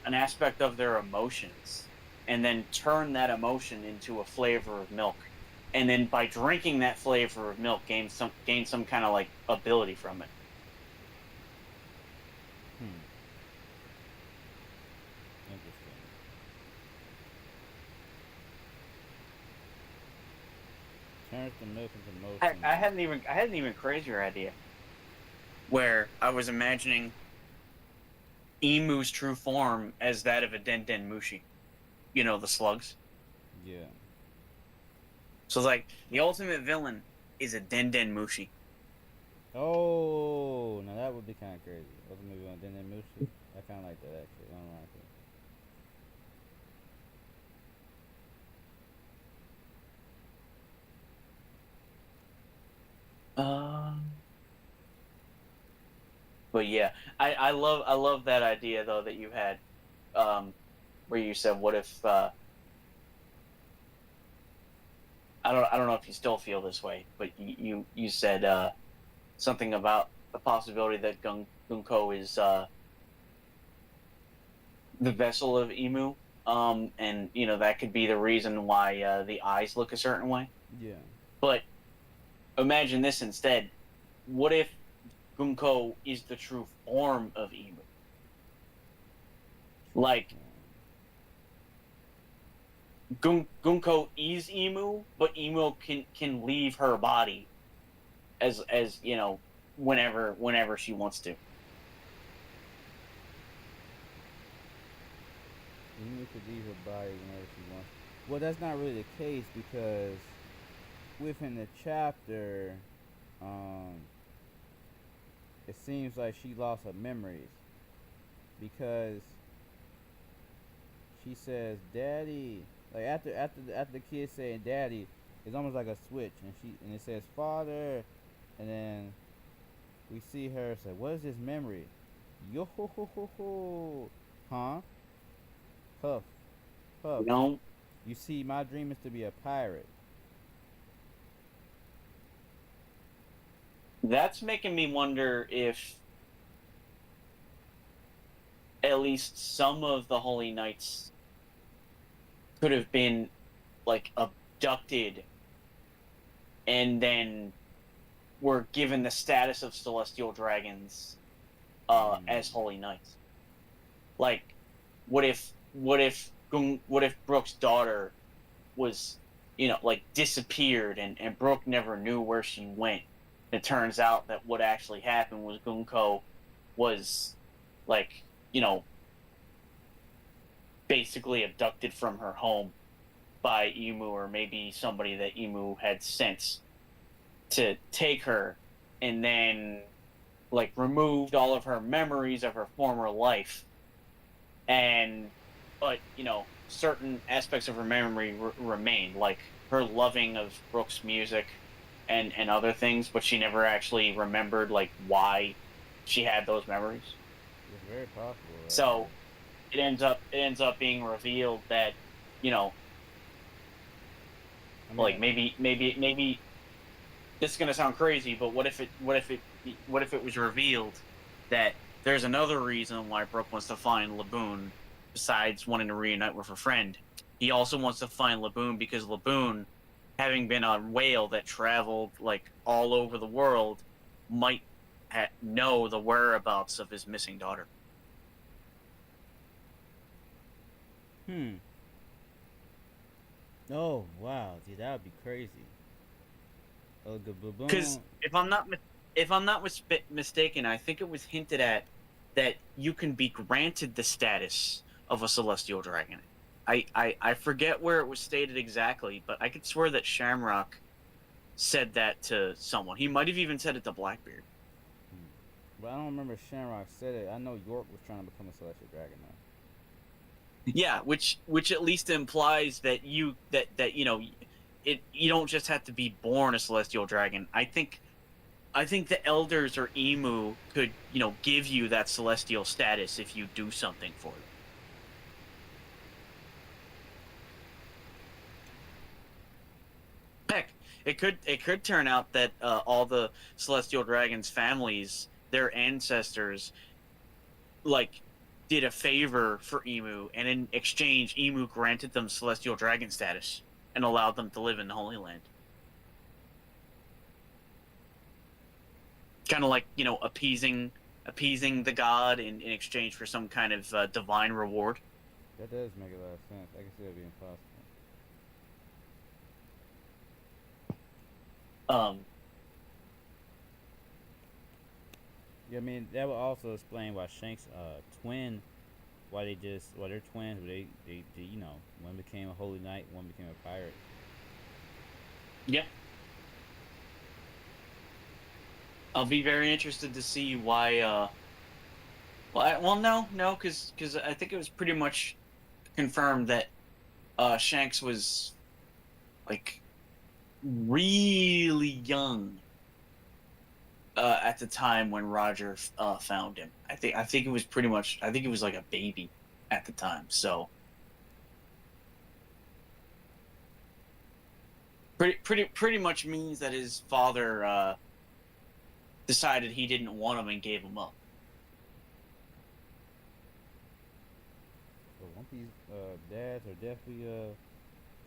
Speaker 2: an aspect of their emotions and then turn that emotion into a flavor of milk. and then by drinking that flavor of milk, gain some kind of like ability from it.
Speaker 1: Hmm. Interesting. Turns the milk into motion.
Speaker 2: I had an even crazier idea where I was imagining Emu's true form as that of a Den Mushi. You know, the slugs.
Speaker 1: Yeah.
Speaker 2: So it's like the ultimate villain is a Den Mushi.
Speaker 1: Oh, now that would be kind of crazy. Ultimately, on Denden Mushi. I kind of like that actually. I don't like it.
Speaker 2: Um, but yeah, I love that idea though that you had, um, where you said, what if I don't know if you still feel this way, but you said something about the possibility that Gunko is the vessel of Emu, and you know that could be the reason why the eyes look a certain way.
Speaker 1: Yeah.
Speaker 2: But imagine this instead: what if Gunko is the true form of Emu? Like Gunko is Emu, but Emu can leave her body as you know whenever she wants to.
Speaker 1: Emu could leave her body whenever she wants. Well, that's not really the case because within the chapter, um, it seems like she lost her memories because she says "Daddy." Like after the kid saying "Daddy," it's almost like a switch, and it says "Father," and then we see her say, "What is this memory?" Yo ho ho ho ho, huh? Huff, huff.
Speaker 2: You know,
Speaker 1: You see, my dream is to be a pirate.
Speaker 2: that's making me wonder if at least some of the Holy Knights could have been like abducted and then were given the status of celestial dragons
Speaker 1: Mm.
Speaker 2: as Holy Knights. Like, what if Brook's daughter was, you know, like disappeared and Brook never knew where she went. It turns out that what actually happened was Gunko was like, you know, basically abducted from her home by Emu or maybe somebody that Emu had sent to take her and then like removed all of her memories of her former life and but you know certain aspects of her memory remained like her loving of Brook's music and other things but she never actually remembered like why she had those memories
Speaker 1: It's very possible,
Speaker 2: so
Speaker 1: actually.
Speaker 2: it ends up being revealed that you know
Speaker 1: I mean,
Speaker 2: like maybe this is going to sound crazy but what if it was revealed that there's another reason why Brooke wants to find Laboon besides wanting to reunite with her friend. He also wants to find Laboon because Laboon, having been a whale that traveled like all over the world, might know the whereabouts of his missing daughter.
Speaker 1: hmm. Oh wow, dude, that would be crazy. Oh, the
Speaker 2: Because
Speaker 1: baboon.
Speaker 2: if I'm not mistaken, I think it was hinted at that you can be granted the status of a celestial dragon. I forget where it was stated exactly, but I could swear that Shamrock said that to someone. He might have even said it to Blackbeard.
Speaker 1: Hmm. But I don't remember Shamrock said it. I know York was trying to become a celestial dragon now.
Speaker 2: Yeah, which at least implies that that you know it you don't just have to be born a celestial dragon. I think the elders or Emu could, you know, give you that celestial status if you do something for them. Heck, it could turn out that all the celestial dragons' families, their ancestors, like did a favor for Emu, and in exchange, Emu granted them celestial dragon status and allowed them to live in the Holy Land. kind of like appeasing the god in exchange for some kind of divine reward.
Speaker 1: That does make a lot of sense. I can see that being possible.
Speaker 2: Um,
Speaker 1: Yeah, I mean that would also explain why Shanks' twin, why they're twins, but they one became a holy knight, one became a pirate.
Speaker 2: yeah, I'll be very interested to see why. No, because I think it was pretty much confirmed that Shanks was like really young at the time when Roger found him. I think it was pretty much. I think it was like a baby at the time. So pretty much means that his father decided he didn't want him and gave him up.
Speaker 1: So One Piece dads are definitely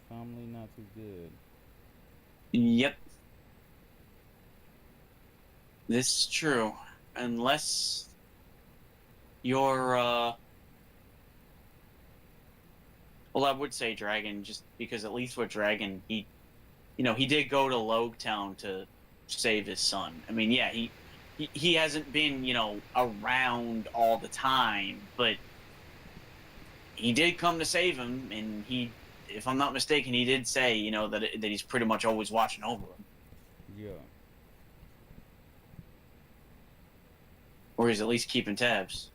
Speaker 1: family not too good.
Speaker 2: Yep, this is true. Unless you're well, I would say Dragon, just because at least with Dragon, he did go to Logetown to save his son. I mean, yeah, he hasn't been, around all the time, but he did come to save him, and if I'm not mistaken, he did say, that he's pretty much always watching over him,
Speaker 1: Yeah,
Speaker 2: or he's at least keeping tabs.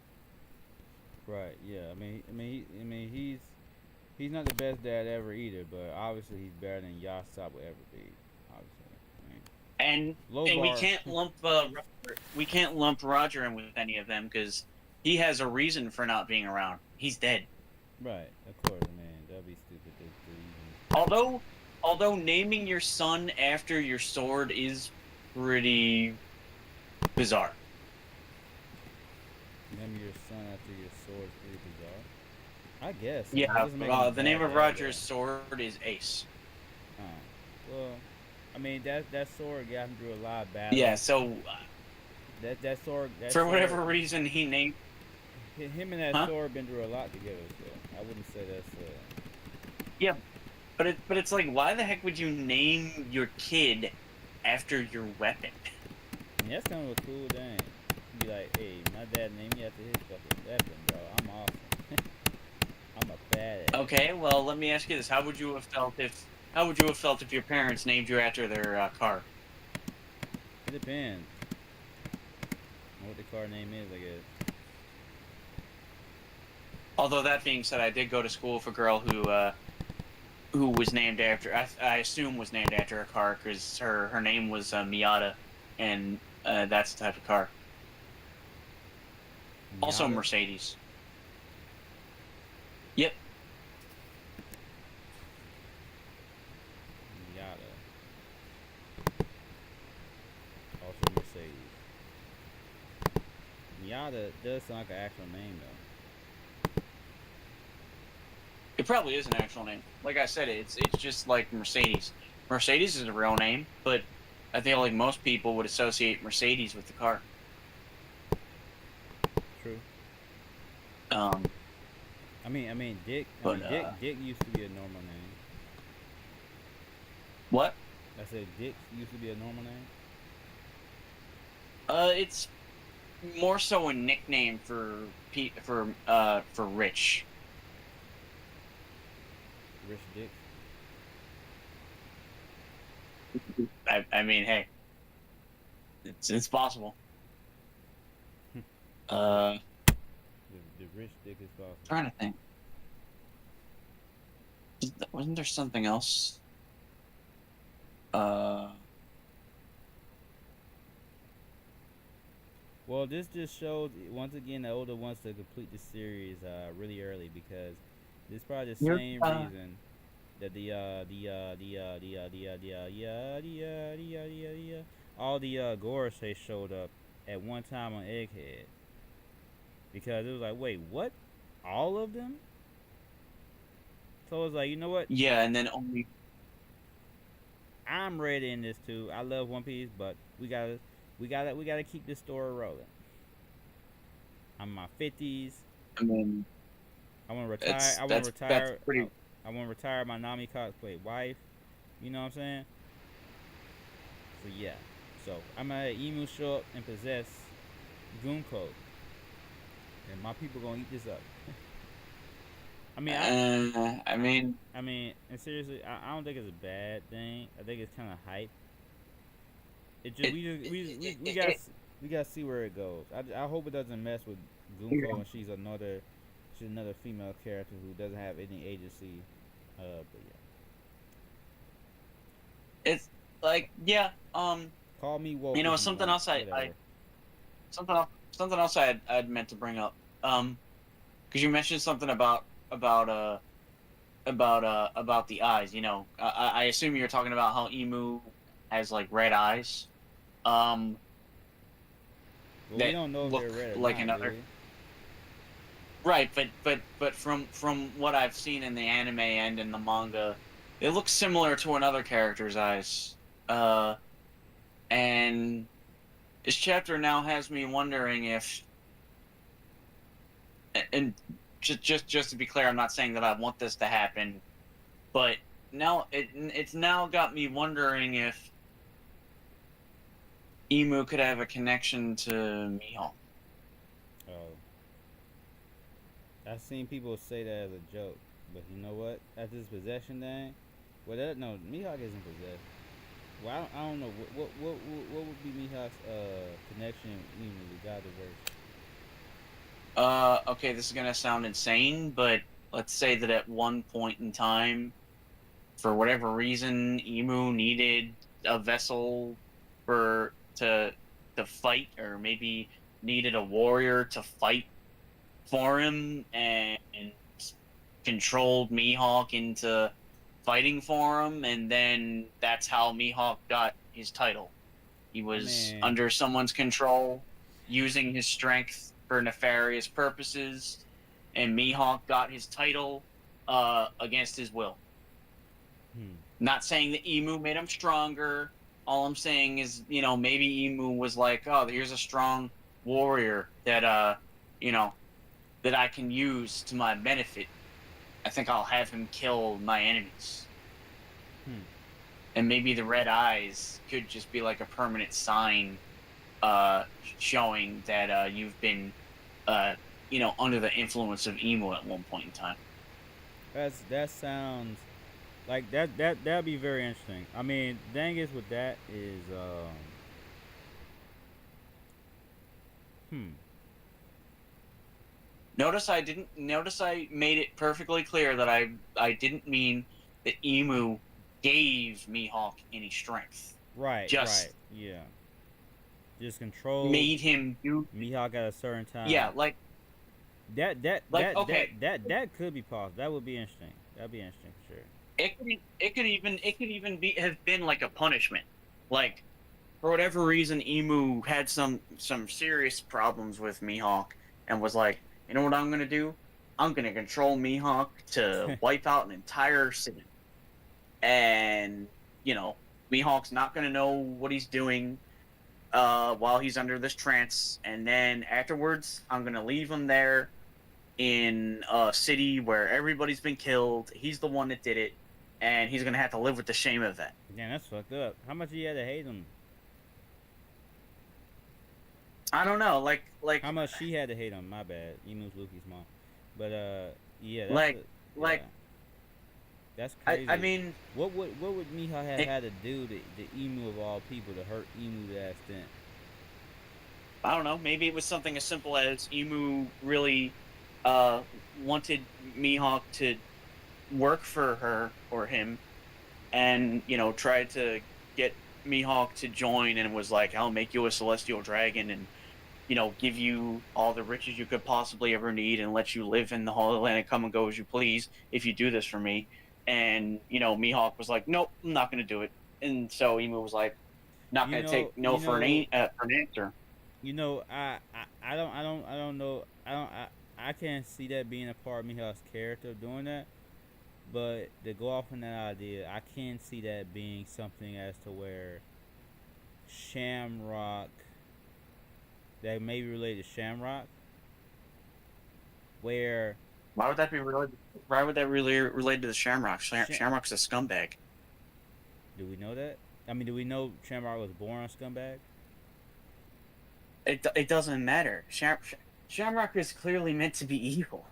Speaker 1: right. Yeah, he's not the best dad ever either, but obviously he's better than Yasop would ever be. Obviously, I mean,
Speaker 2: And
Speaker 1: low
Speaker 2: and
Speaker 1: bar.
Speaker 2: we can't lump Roger in with any of them because he has a reason for not being around. He's dead.
Speaker 1: Right, of course, man. That'd be stupid to
Speaker 2: Although naming your son after your sword is pretty bizarre.
Speaker 1: even name your son after your sword. Pretty bizarre. I guess. I mean, it
Speaker 2: Yeah,
Speaker 1: doesn't make him a
Speaker 2: the
Speaker 1: bad
Speaker 2: name of
Speaker 1: dad,
Speaker 2: Roger's sword is Ace.
Speaker 1: though. Well, I mean that sword got him through a lot of
Speaker 2: Yeah,
Speaker 1: battles.
Speaker 2: so
Speaker 1: That
Speaker 2: for
Speaker 1: sword,
Speaker 2: whatever reason he named.
Speaker 1: him and that
Speaker 2: Huh?
Speaker 1: sword been through a lot together. So I wouldn't say that's
Speaker 2: Yeah, but it's like, why the heck would you name your kid after your weapon?
Speaker 1: I mean, that's kind of a cool thing. Be like, hey, my dad named me after his fucking weapon, bro. I'm awesome. I'm a badass.
Speaker 2: Okay, well, let me ask you this: How would you have felt if your parents named you after their car?
Speaker 1: It depends on what the car name is, I guess.
Speaker 2: Although that being said, I did go to school with a girl who was named after, I assume was named after a car because her name was Miata, and that's the type of car. Also
Speaker 1: Miata?
Speaker 2: Mercedes. Yep.
Speaker 1: Miata. Also Mercedes. Miata does sound like an actual name, though.
Speaker 2: It probably is an actual name. Like I said, it's just like Mercedes. Mercedes is a real name, but I feel like most people would associate Mercedes with the car.
Speaker 1: True.
Speaker 2: Um,
Speaker 1: Dick.
Speaker 2: but
Speaker 1: Dick used to be a normal name.
Speaker 2: what?
Speaker 1: I said Dick used to be a normal name.
Speaker 2: It's more so a nickname for Rich.
Speaker 1: Rich Dick.
Speaker 2: I mean, hey, it's possible. Uh,
Speaker 1: The rich Dick is possible.
Speaker 2: trying to think. Wasn't there something else?
Speaker 1: Well, this just shows once again that Oda wants to complete the series really early because this is probably the
Speaker 2: You're,
Speaker 1: same reason that all the Gorosei showed up at one time on Egghead because it was like, wait, what? All of them? So it was like, you know what?
Speaker 2: yeah, and then only
Speaker 1: I'm ready in this too. I love One Piece, but we gotta we gotta keep this story rolling. I'm in my 50s.
Speaker 2: I mean,
Speaker 1: I want to retire. I want to
Speaker 2: that's
Speaker 1: retire.
Speaker 2: pretty.
Speaker 1: I want to retire my Nami cosplay wife. You know what I'm saying? So yeah. So I'm gonna have Emu show up and possess Gunko, and my people gonna eat this up. I mean,
Speaker 2: I mean,
Speaker 1: I mean, and seriously, I don't think it's a bad thing. I think it's kind of hype. It just
Speaker 2: it,
Speaker 1: we just we got
Speaker 2: it,
Speaker 1: we got to see where it goes. I hope it doesn't mess with
Speaker 2: it,
Speaker 1: Gunko and she's another female character who doesn't have any agency. But yeah,
Speaker 2: it's like, yeah.
Speaker 1: call me woke
Speaker 2: You know,
Speaker 1: if you want. Whatever.
Speaker 2: something else I'd meant to bring up. Because you mentioned something about the eyes. You know, I assume you're talking about how Emu has like red eyes. Um,
Speaker 1: Well, we
Speaker 2: that
Speaker 1: don't know if
Speaker 2: look
Speaker 1: they're red or
Speaker 2: like
Speaker 1: not, do
Speaker 2: another.
Speaker 1: we?
Speaker 2: Right, but from what I've seen in the anime and in the manga, they look similar to another character's eyes. Uh, and this chapter now has me wondering if, and just to be clear, I'm not saying that I want this to happen, but now it's now got me wondering if Emu could have a connection to Mihawk.
Speaker 1: Oh, I've seen people say that as a joke, but you know what? At this possession thing, well, no, Mihawk isn't possessed. Well, I don't know what would be Mihawk's connection even with God diverse.
Speaker 2: Okay, this is gonna sound insane, but let's say that at one point in time, for whatever reason, Emu needed a vessel for to fight, or maybe needed a warrior to fight for him, and controlled Mihawk into fighting for him, and then that's how Mihawk got his title. He
Speaker 1: I
Speaker 2: was
Speaker 1: mean,
Speaker 2: under someone's control, using his strength for nefarious purposes, and Mihawk got his title against his will.
Speaker 1: hmm.
Speaker 2: Not saying that Emu made him stronger. All I'm saying is, you know, maybe Emu was like, oh, here's a strong warrior that, you know, that I can use to my benefit. I think I'll have him kill my enemies.
Speaker 1: Hmm.
Speaker 2: And maybe the red eyes could just be like a permanent sign, showing that you've been, uh, you know, under the influence of Emu at one point in time.
Speaker 1: That sounds like that'd be very interesting. I mean, thing is with that is hmm.
Speaker 2: Notice I made it perfectly clear that I didn't mean that Emu gave Mihawk any strength.
Speaker 1: Right,
Speaker 2: Just
Speaker 1: right, yeah. Just control
Speaker 2: made him do,
Speaker 1: Mihawk at a certain
Speaker 2: yeah,
Speaker 1: time.
Speaker 2: like okay,
Speaker 1: That could be possible. That would be interesting. That'd be interesting for sure.
Speaker 2: it could even be have been like a punishment. Like, for whatever reason, Emu had some serious problems with Mihawk, and was like, you know what I'm gonna do? I'm gonna control Mihawk to wipe out an entire city. And, you know, Mihawk's not gonna know what he's doing while he's under this trance, and then afterwards I'm gonna leave him there in a city where everybody's been killed. He's the one that did it, and he's gonna have to live with the shame of that.
Speaker 1: Damn, that's fucked up. How much he had to hate him?
Speaker 2: I don't know,
Speaker 1: How much she had to hate him? My bad. Emu's Luffy's mom. But yeah,
Speaker 2: like
Speaker 1: yeah,
Speaker 2: like
Speaker 1: that's crazy.
Speaker 2: I mean,
Speaker 1: what would Mihawk have
Speaker 2: it,
Speaker 1: had to do to the Emu of all people to hurt Emu to that extent?
Speaker 2: I don't know. Maybe it was something as simple as Emu really uh, wanted Mihawk to work for her or him, and, you know, tried to get Mihawk to join, and was like, "I'll make you a celestial dragon, and, you know, give you all the riches you could possibly ever need, and let you live in the Holy Land and come and go as you please if you do this for me." And, you know, Mihawk was like, "Nope, I'm not going to do it." And so Emu was like, "Not
Speaker 1: You
Speaker 2: going to
Speaker 1: know,
Speaker 2: take no
Speaker 1: you know,
Speaker 2: for an answer."
Speaker 1: you know. I don't know. I can't see that being a part of Mihawk's character doing that. But to go off on that idea, I can see that being something as to where Shamrock that may be related to Shamrock, where
Speaker 2: Why would that be related? Why would that really relate to the Shamrock?
Speaker 1: Sh-
Speaker 2: Shamrock's a scumbag.
Speaker 1: do we know that? I mean, do we know Shamrock was born a scumbag?
Speaker 2: It doesn't matter. Shamrock is clearly meant to be evil.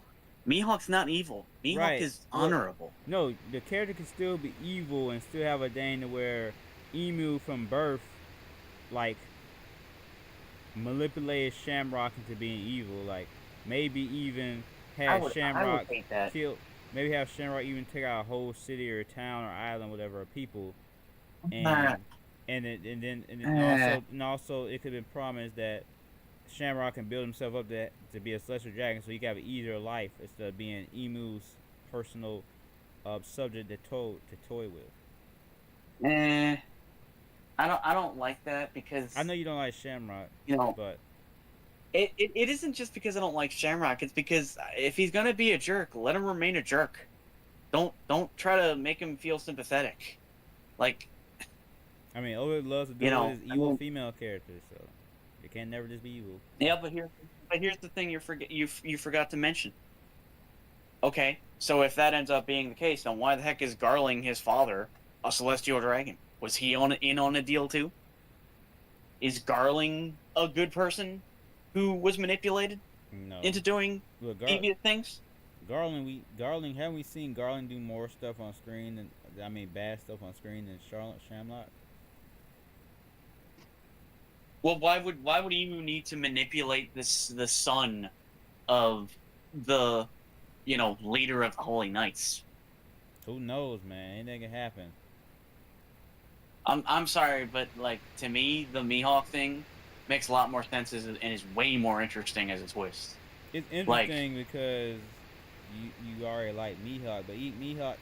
Speaker 2: Mihawk's not evil. Mihawk
Speaker 1: Right.
Speaker 2: is
Speaker 1: Well,
Speaker 2: honorable.
Speaker 1: no, the character can still be evil and still have a thing to where Emu from birth, like, manipulated Shamrock into being evil. Like, maybe even
Speaker 2: I
Speaker 1: had
Speaker 2: would
Speaker 1: Shamrock
Speaker 2: hate that.
Speaker 1: kill. Maybe have Shamrock even take out a whole city or town or island, whatever, of people, and and also it could have been promised that Shamrock can build himself up to be a celestial dragon, so he can have an easier life instead of being Emu's personal subject to toy with.
Speaker 2: I don't like that because
Speaker 1: I know you don't like Shamrock,
Speaker 2: you know
Speaker 1: but
Speaker 2: it isn't just because I don't like Shamrock. It's because if he's gonna be a jerk, let him remain a jerk. Don't try to make him feel sympathetic. Like,
Speaker 1: I mean, Oda loves to do his evil female characters, so it can never just be evil.
Speaker 2: yeah, but here's the thing you forgot to mention. Okay, so if that ends up being the case, then why the heck is Garling his father a celestial dragon? Was he in on a deal too? Is Garling a good person who was manipulated
Speaker 1: No,
Speaker 2: into doing
Speaker 1: look,
Speaker 2: deviant things?
Speaker 1: Garling, haven't we seen Garling do more stuff on screen than bad stuff on screen than Charlotte Shamrock?
Speaker 2: Well, why would Emu need to manipulate the son of the leader of the Holy Knights?
Speaker 1: Who knows, man? Anything can happen.
Speaker 2: I'm sorry, but like to me, the Mihawk thing makes a lot more sense and is way more interesting as a twist.
Speaker 1: It's interesting because you already like Mihawk, but Mihawk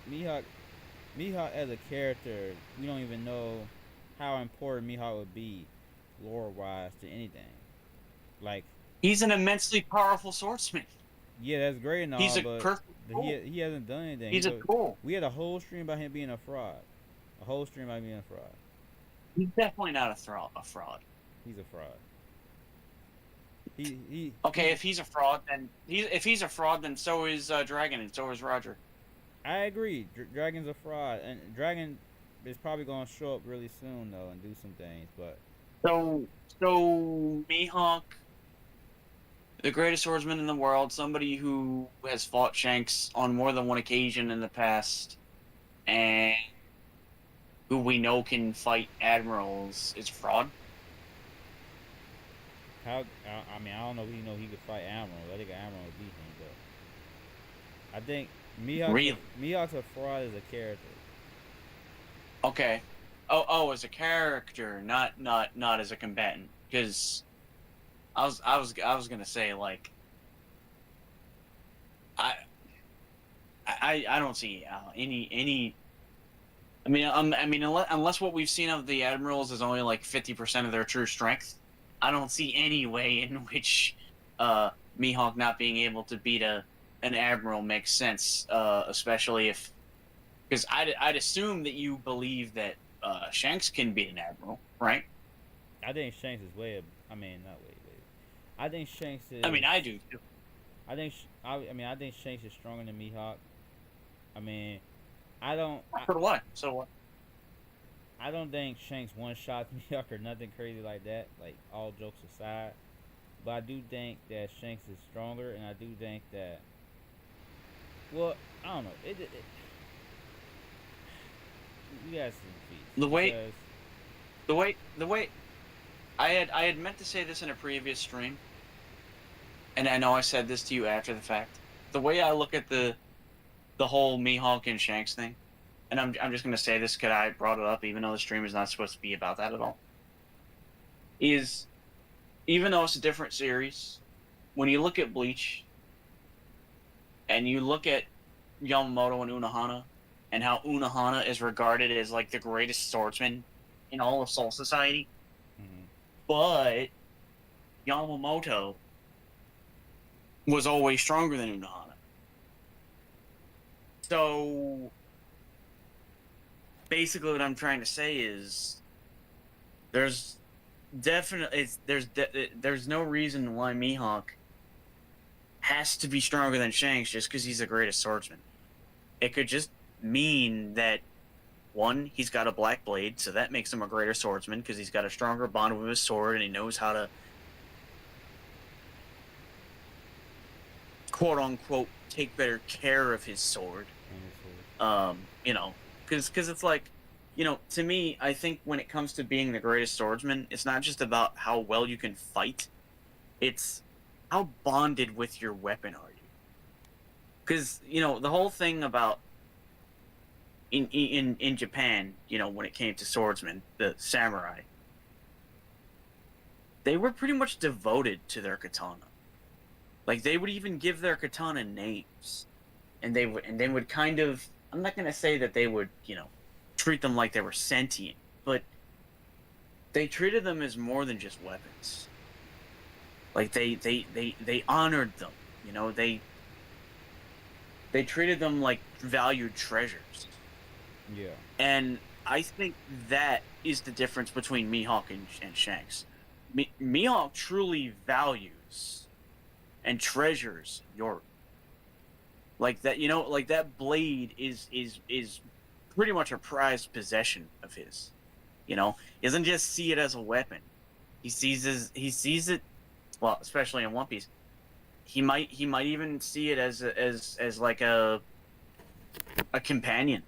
Speaker 1: as a character, we don't even know how important Mihawk would be lore wise to anything. Like,
Speaker 2: He's an immensely powerful swordsman.
Speaker 1: yeah, that's great and all,
Speaker 2: He's a
Speaker 1: but
Speaker 2: perfect tool.
Speaker 1: he hasn't done anything.
Speaker 2: He's a tool.
Speaker 1: We had a whole stream about him being a fraud. A whole stream about being a fraud.
Speaker 2: He's definitely not a fraud.
Speaker 1: He's a fraud. He
Speaker 2: Okay, if he's a fraud, then so is Dragon and so is Roger.
Speaker 1: I agree. Dragon's a fraud, and Dragon is probably gonna show up really soon though and do some things. But
Speaker 2: so Mihawk, the greatest swordsman in the world, somebody who has fought Shanks on more than one occasion in the past, and who we know can fight admirals, is fraud.
Speaker 1: how? I mean, I don't know if he could fight Admiral. I think Admiral would beat him, but I think Mihawk's a fraud as a character.
Speaker 2: Okay. Oh, as a character, not as a combatant. Because I was gonna say like I don't see any. I mean, unless what we've seen of the admirals is only like 50% of their true strength, I don't see any way in which Mihawk not being able to beat an admiral makes sense. Especially if, because I'd assume that you believe that Shanks can beat an admiral, right?
Speaker 1: I think Shanks is way. I mean, not way. I think Shanks is.
Speaker 2: I mean, I do too.
Speaker 1: I think. I think Shanks is stronger than Mihawk. I mean, I don't.
Speaker 2: For what? So what?
Speaker 1: I don't think Shanks one shot Mihawk or nothing crazy like that. Like, all jokes aside, but I do think that Shanks is stronger, and I do think that. Well, I don't know. You guys see
Speaker 2: The way I had meant to say this in a previous stream, and I know I said this to you after the fact. The way I look at the whole Mihawk and Shanks thing, and I'm just gonna say this because I brought it up, even though the stream is not supposed to be about that at all. Is even though it's a different series, when you look at Bleach, and you look at Yamamoto and Unohana, and how Unohana is regarded as like the greatest swordsman in all of Soul Society, but Yamamoto was always stronger than Unohana. So basically what I'm trying to say is there's definitely, there's no reason why Mihawk has to be stronger than Shanks just because he's the greatest swordsman. It could just mean that one, he's got a black blade, so that makes him a greater swordsman because he's got a stronger bond with his sword and he knows how to quote unquote take better care of his sword. You know, because it's like, to me, I think when it comes to being the greatest swordsman, it's not just about how well you can fight, it's how bonded with your weapon are you. Because the whole thing about in Japan, when it came to swordsmen, the samurai, they were pretty much devoted to their katana. Like, they would even give their katana names, and they would kind of, I'm not gonna say that they would treat them like they were sentient, but they treated them as more than just weapons. Like, they honored them. They treated them like valued treasures.
Speaker 1: Yeah.
Speaker 2: And I think that is the difference between Mihawk and Shanks. Mihawk truly values and treasures your, like that. Like that blade is pretty much a prized possession of his. He doesn't just see it as a weapon. He sees it. Well, especially in One Piece, he might even see it as like a companion.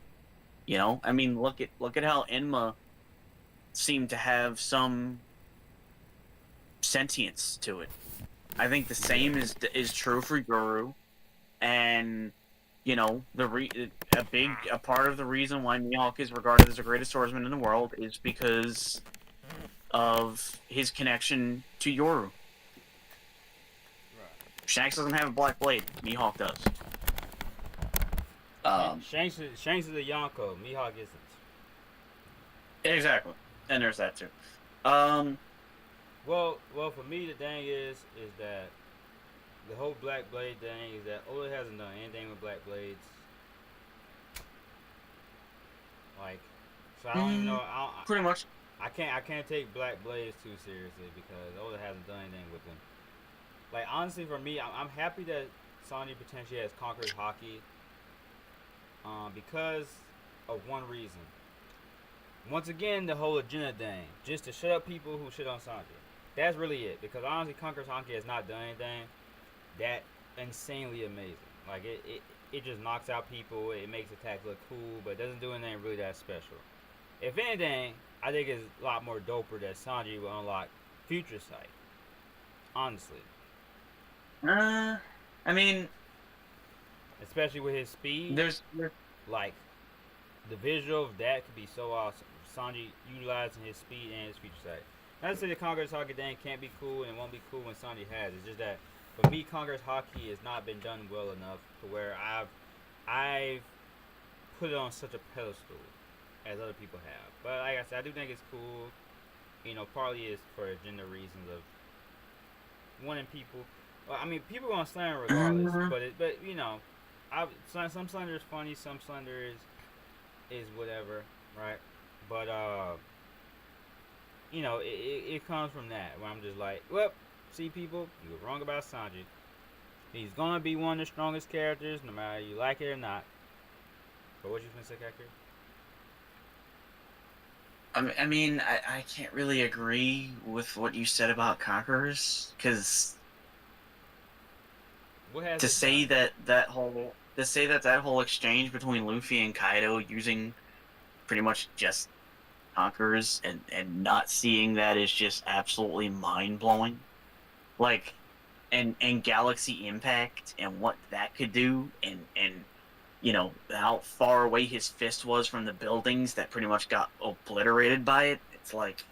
Speaker 2: I mean, look at how Enma seemed to have some sentience to it. I think the same is true for Guru, and a part of the reason why Mihawk is regarded as the greatest swordsman in the world is because of his connection to Yoru. Right. Shanks doesn't have a black blade. Mihawk does.
Speaker 1: Shanks is a Yonko. Mihawk isn't.
Speaker 2: Exactly, and there's that too.
Speaker 1: Well, for me, the thing is that the whole black blade thing is that Oda hasn't done anything with black blades. Like, so I don't even know.
Speaker 2: Pretty much.
Speaker 1: I can't take black blades too seriously because Oda hasn't done anything with them. Like, honestly, for me, I'm happy that Sanji potentially has conquered Haki. Because of one reason. Once again, the whole agenda thing, just to shut up people who shit on Sanji. That's really it. Because honestly, Conqueror's Haki has not done anything that insanely amazing. Like, it just knocks out people. It makes attack look cool, but it doesn't do anything really that special. If anything, I think it's a lot more doper that Sanji will unlock Future Sight. Honestly.
Speaker 2: I mean,
Speaker 1: especially with his speed. Like, the visual of that could be so awesome. Sanji utilizing his speed and his Future Sight. Not to say the Conqueror's Haki thing can't be cool and won't be cool when Sanji has. It's just that for me, Conqueror's Haki has not been done well enough to where I've put it on such a pedestal as other people have. But like I said, I do think it's cool. Partly it's for agenda reasons of wanting people. Well, I mean, people are gonna slander regardless. Some slander is funny. Some slander is whatever, right? But it comes from that where I'm just like, well, see, people, you were wrong about Sanji. He's gonna be one of the strongest characters, no matter you like it or not. But what you gonna say, Kakir?
Speaker 2: I mean, I can't really agree with what you said about Conquerors, because to say that whole exchange between Luffy and Kaido using pretty much just Conquerors and not seeing that is just absolutely mind blowing. Like, and Galaxy Impact and what that could do, and how far away his fist was from the buildings that pretty much got obliterated by it. It's like,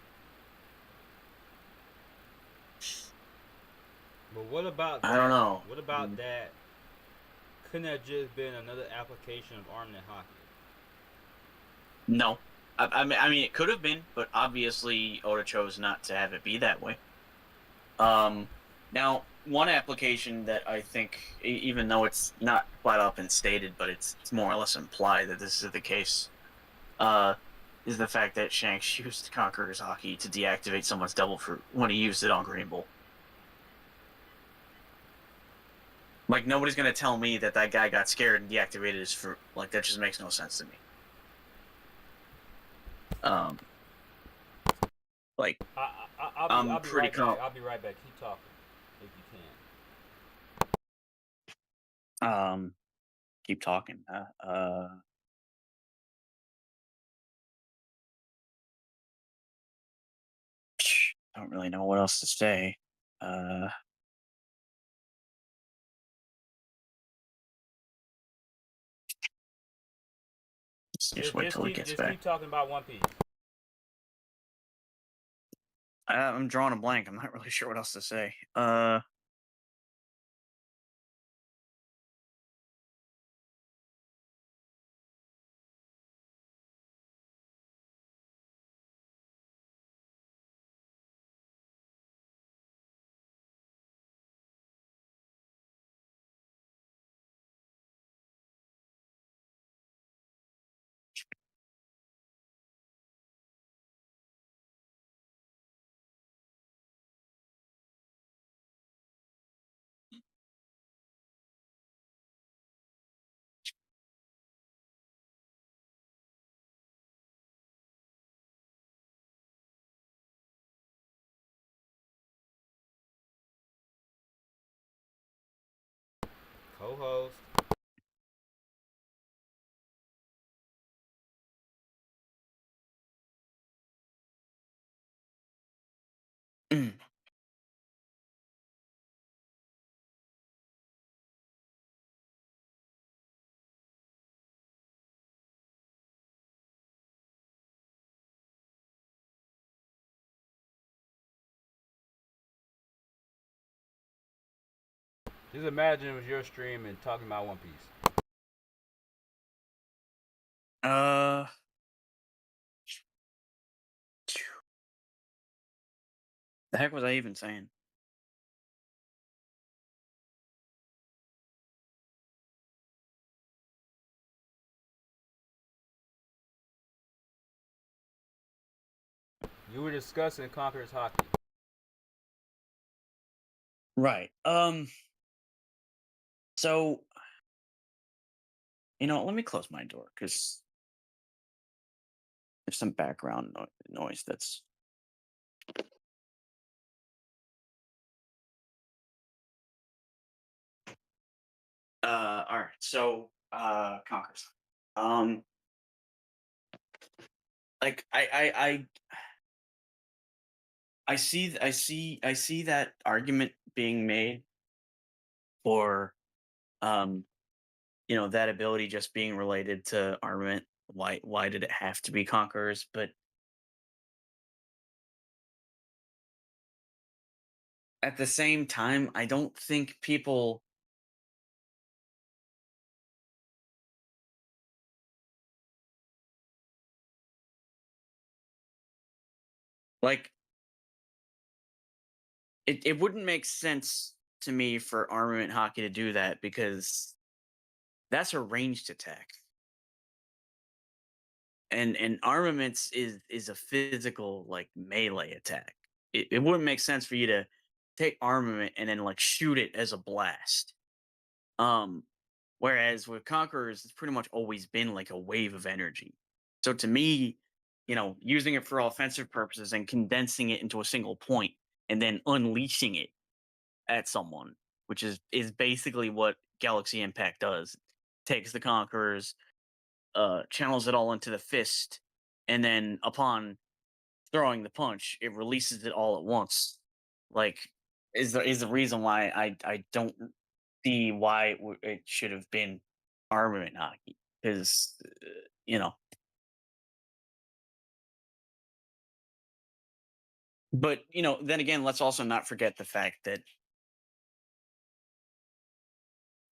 Speaker 1: but what about that?
Speaker 2: I don't know.
Speaker 1: What about that? Couldn't that just been another application of Armament Haki?
Speaker 2: No. I mean, it could have been, but obviously Oda chose not to have it be that way. Now, one application that I think, even though it's not flat up and stated, but it's more or less implied that this is the case, is the fact that Shanks used Conqueror's Haki to deactivate someone's Devil Fruit when he used it on Green Bull. Like, nobody's gonna tell me that guy got scared and deactivated his fruit. Like, that just makes no sense to me. Like,
Speaker 1: I'll be
Speaker 2: pretty
Speaker 1: right back.
Speaker 2: calm.
Speaker 1: I'll be right back. Keep talking if you can.
Speaker 2: Keep talking. Don't really know what else to say. Just wait till he gets back.
Speaker 1: Keep talking about One Piece.
Speaker 2: I'm drawing a blank. I'm not really sure what else to say.
Speaker 1: Co-host. Just imagine it was your stream and talking about One Piece.
Speaker 2: uh, the heck was I even saying?
Speaker 1: You were discussing Conqueror's Haki.
Speaker 2: Right. So, let me close my door because there's some background noise that's. All right. So, Conquers. Like I see that argument being made for that ability just being related to armament. Why did it have to be Conquerors? But at the same time, I don't think people like it wouldn't make sense to me for armament hockey to do that because that's a ranged attack. And armaments is a physical like melee attack. It wouldn't make sense for you to take armament and then like shoot it as a blast. Um Whereas with Conquerors, it's pretty much always been like a wave of energy. So to me, using it for offensive purposes and condensing it into a single point and then unleashing it at someone, which is basically what Galaxy Impact does. Takes the Conquerors, channels it all into the fist, and then upon throwing the punch, it releases it all at once. Like, is the reason why I don't see why it should have been armament hockey because you know. But then again, let's also not forget the fact that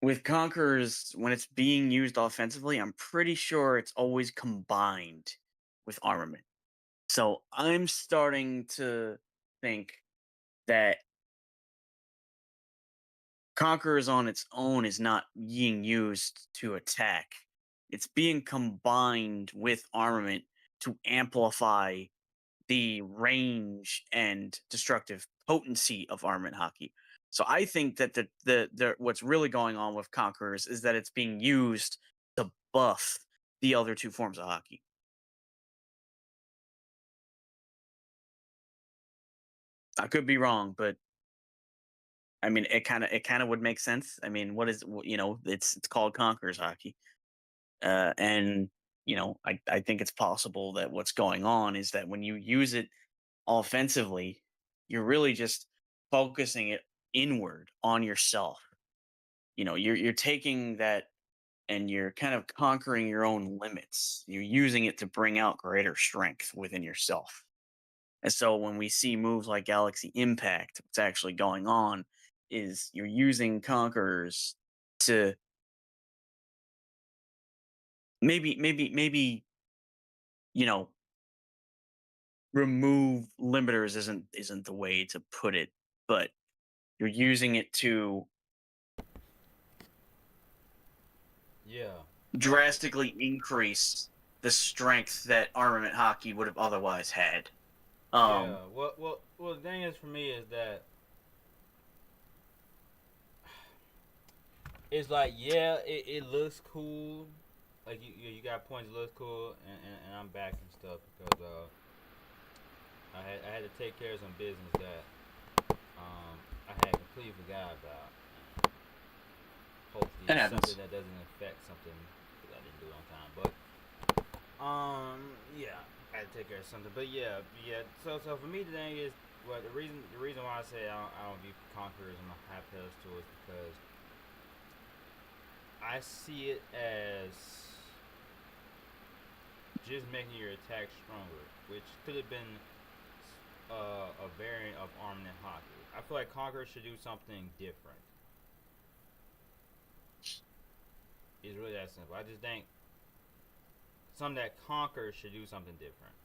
Speaker 2: with Conquerors, when it's being used offensively, I'm pretty sure it's always combined with armament. So I'm starting to think that Conquerors on its own is not being used to attack. It's being combined with armament to amplify the range and destructive potency of armament hockey. So I think that the what's really going on with Conquerors is that it's being used to buff the other two forms of hockey. I could be wrong, but I mean, it kind of would make sense. I mean, it's called Conquerors hockey, and I think it's possible that what's going on is that when you use it offensively, you're really just focusing it inward on yourself. You're taking that and you're kind of conquering your own limits. You're using it to bring out greater strength within yourself. And so when we see moves like Galaxy Impact, what's actually going on is you're using conquerors to maybe you know remove limiters isn't the way to put it, but you're using it to
Speaker 1: Yeah.
Speaker 2: drastically increase the strength that armament hockey would have otherwise had. Um,
Speaker 1: Yeah. Well. The thing is for me is that it's like yeah, it looks cool. Like you got points. It looks cool, and I'm back and stuff because I had to take care of some business that I had completely forgot about. Hopefully,
Speaker 2: it
Speaker 1: it's something
Speaker 2: happens.
Speaker 1: that doesn't affect something that I didn't do on time. But yeah, I had to take care of something. But yeah. So for me, the thing is, well, the reason why I say I don't view Conquerors on my high pedestal is because I see it as just making your attack stronger, which could have been a variant of Armament Hockey. I feel like Conquerors should do something different. It's really that simple. I just think some that conquers should do something different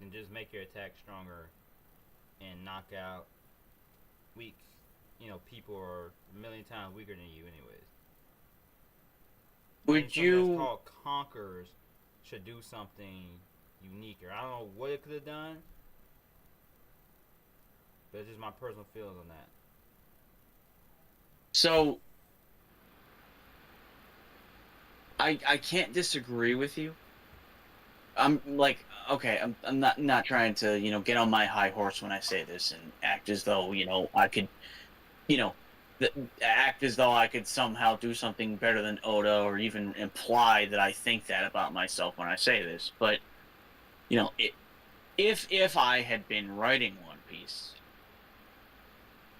Speaker 1: than just make your attack stronger and knock out weak. People are a million times weaker than you, anyways. I think
Speaker 2: Would
Speaker 1: something that's
Speaker 2: you?
Speaker 1: called conquerors should do something uniquer. I don't know what it could have done, but it's just my personal feelings on that.
Speaker 2: So I can't disagree with you. I'm like, okay, I'm not trying to get on my high horse when I say this and act as though I could you know act as though I could somehow do something better than Oda, or even imply that I think that about myself when I say this. But it, if I had been writing One Piece,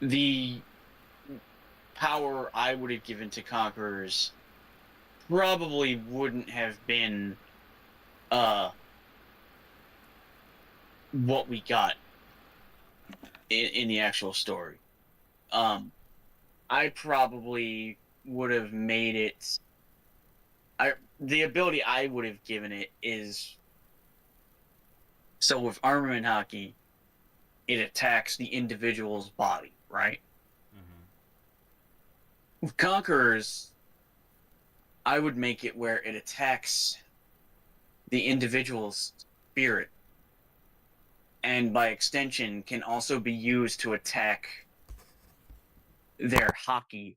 Speaker 2: the power I would have given to Conquerors probably wouldn't have been uh what we got in the actual story. Um, I probably would have made it. The ability I would have given it is, so with armament hockey, it attacks the individual's body, right?
Speaker 1: Mm-hmm.
Speaker 2: With conquerors, I would make it where it attacks the individual's spirit, and by extension can also be used to attack their hockey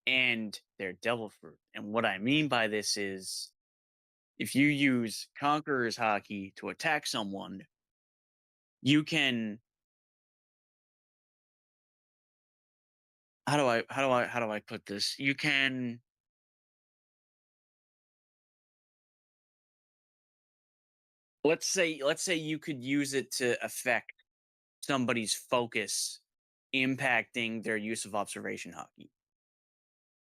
Speaker 2: and their devil fruit. And what I mean by this is, if you use conqueror's hockey to attack someone, you can, how do I put this? You can, let's say you could use it to affect somebody's focus, impacting their use of observation hockey.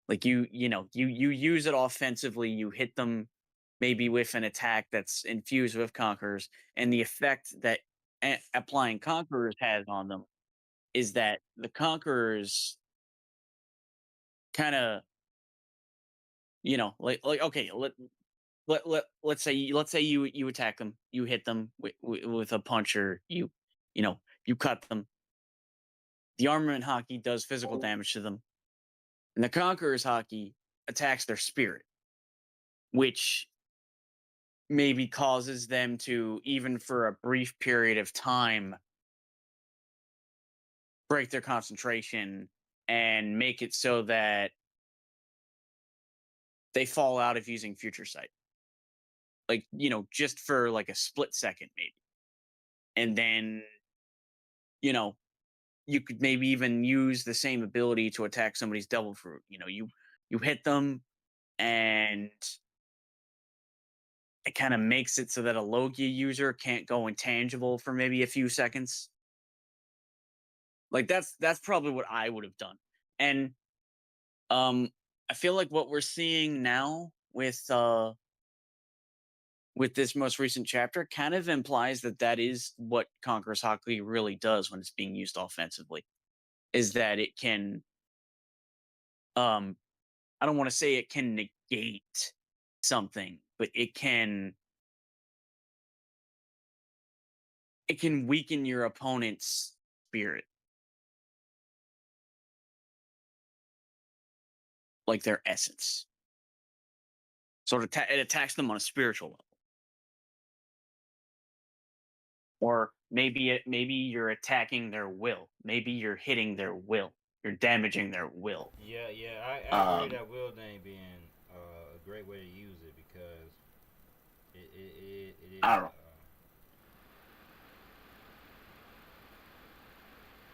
Speaker 2: Like you use it offensively, you hit them maybe with an attack that's infused with conquerors, and the effect that applying conquerors has on them is that the conquerors kind of, like okay, let's say you attack them, you hit them with a punch, or you cut them. The armament hockey does physical damage to them, and the conquerors hockey attacks their spirit, which maybe causes them to, even for a brief period of time, break their concentration and make it so that they fall out of using future sight. Like, just for like a split second, maybe. And then, you know, you could maybe even use the same ability to attack somebody's devil fruit. You hit them and it kind of makes it so that a Logia user can't go intangible for maybe a few seconds. Like that's probably what I would have done. And I feel like what we're seeing now with this most recent chapter kind of implies that that is what Conqueror's Haki really does when it's being used offensively. Is that it can um I don't want to say it can negate something, but it can weaken your opponent's spirit, like their essence. So it attacks them on a spiritual level. Or maybe you're attacking their will. Maybe you're hitting their will. You're damaging their will.
Speaker 1: Yeah. I agree
Speaker 2: Um,
Speaker 1: that will thing being a great way to use it because it is
Speaker 2: I don't know.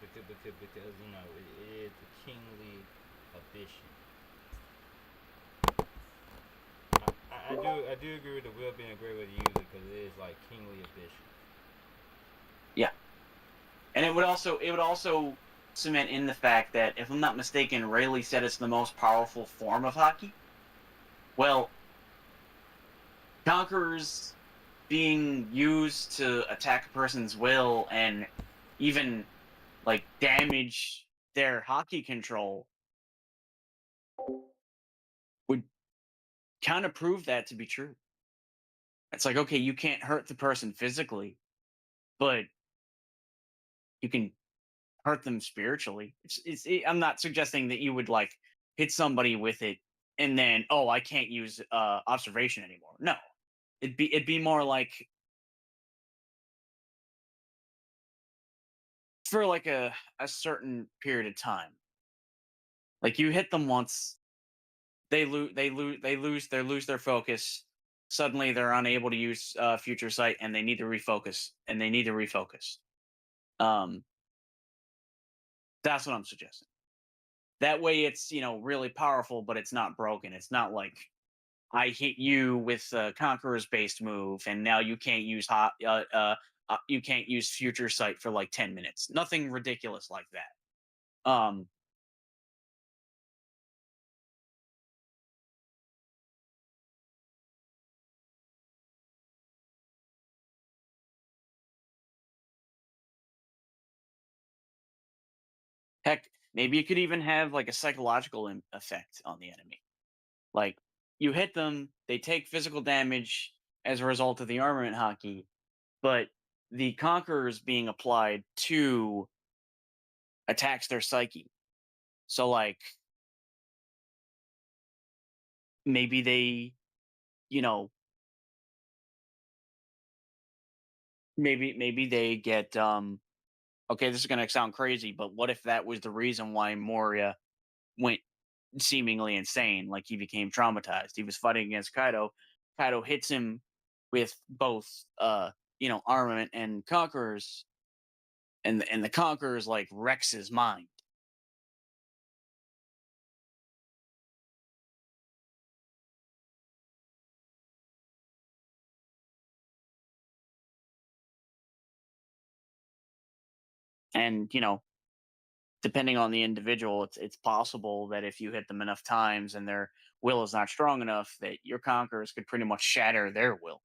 Speaker 1: because it is the kingly ambition. I do agree with the will being a great way to use it because it is like kingly ambition.
Speaker 2: Yeah, and it would also cement in the fact that, if I'm not mistaken, Rayleigh said it's the most powerful form of Haki. Well, Conquerors being used to attack a person's will and even like damage their Haki control would kind of prove that to be true. It's like, okay, you can't hurt the person physically, but you can hurt them spiritually. I'm not suggesting that you would like hit somebody with it and then, oh, I can't use observation anymore. No, it'd be more like, for like a certain period of time. Like, you hit them once, they lose their focus. Suddenly, they're unable to use future sight, and they need to refocus. Um, that's what I'm suggesting. That way, it's really powerful, but it's not broken. It's not like I hit you with a Conqueror's based move, and now you can't use future sight for like 10 minutes. Nothing ridiculous like that. Um, Heck, maybe you could even have like a psychological effect on the enemy. Like, you hit them, they take physical damage as a result of the armament Haki, but the conquerors being applied to attacks their psyche. So like, maybe they, you know, maybe they get okay, this is going to sound crazy, but what if that was the reason why Moria went seemingly insane? Like, he became traumatized. He was fighting against Kaido. Kaido hits him with both armament and conquerors, and the conquerors like wrecks his mind. And depending on the individual, it's possible that if you hit them enough times and their will is not strong enough, that your conquerors could pretty much shatter their will,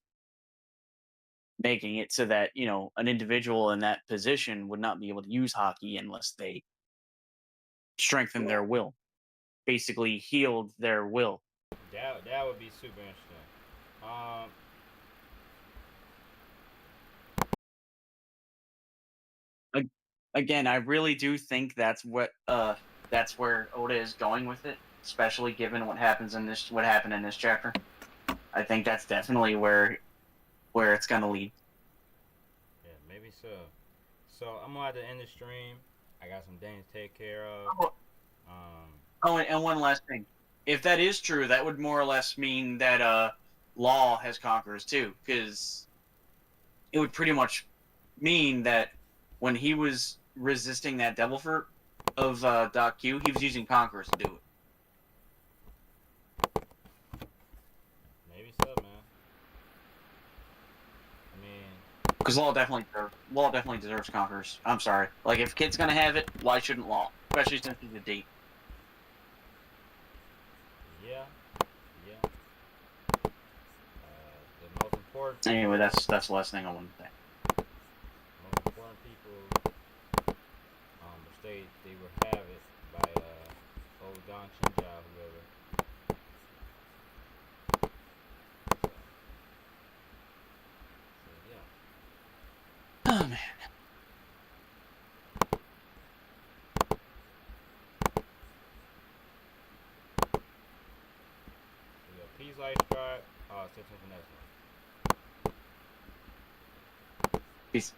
Speaker 2: making it so that an individual in that position would not be able to use Haki unless they strengthen their will, basically healed their will.
Speaker 1: That would be super interesting. Um,
Speaker 2: Ag- Again, I really do think that's where Oda is going with it, especially given what happened in this chapter. I think that's definitely where where it's gonna lead.
Speaker 1: Yeah, maybe so. So I'm gonna have to end the stream. I got some things to take care of.
Speaker 2: Oh, and one last thing. If that is true, that would more or less mean that Law has conquerors too, because it would pretty much mean that when he was resisting that devil fruit of Doc Q, he was using conquerors to do it.
Speaker 1: Maybe so, man. I mean,
Speaker 2: Because Law definitely deserves conquerors. I'm sorry. Like if Kid's gonna have it, why shouldn't Law? Especially since he's a D.
Speaker 1: yeah, yeah. The most important.
Speaker 2: Anyway, that's the last thing I wanted to say.
Speaker 1: Most important people, which they would have it by old Don Chinja, whoever. So yeah.
Speaker 2: Oh man.
Speaker 1: So yeah, peace, light, subscribe. Stay tuned for next one.
Speaker 2: Peace.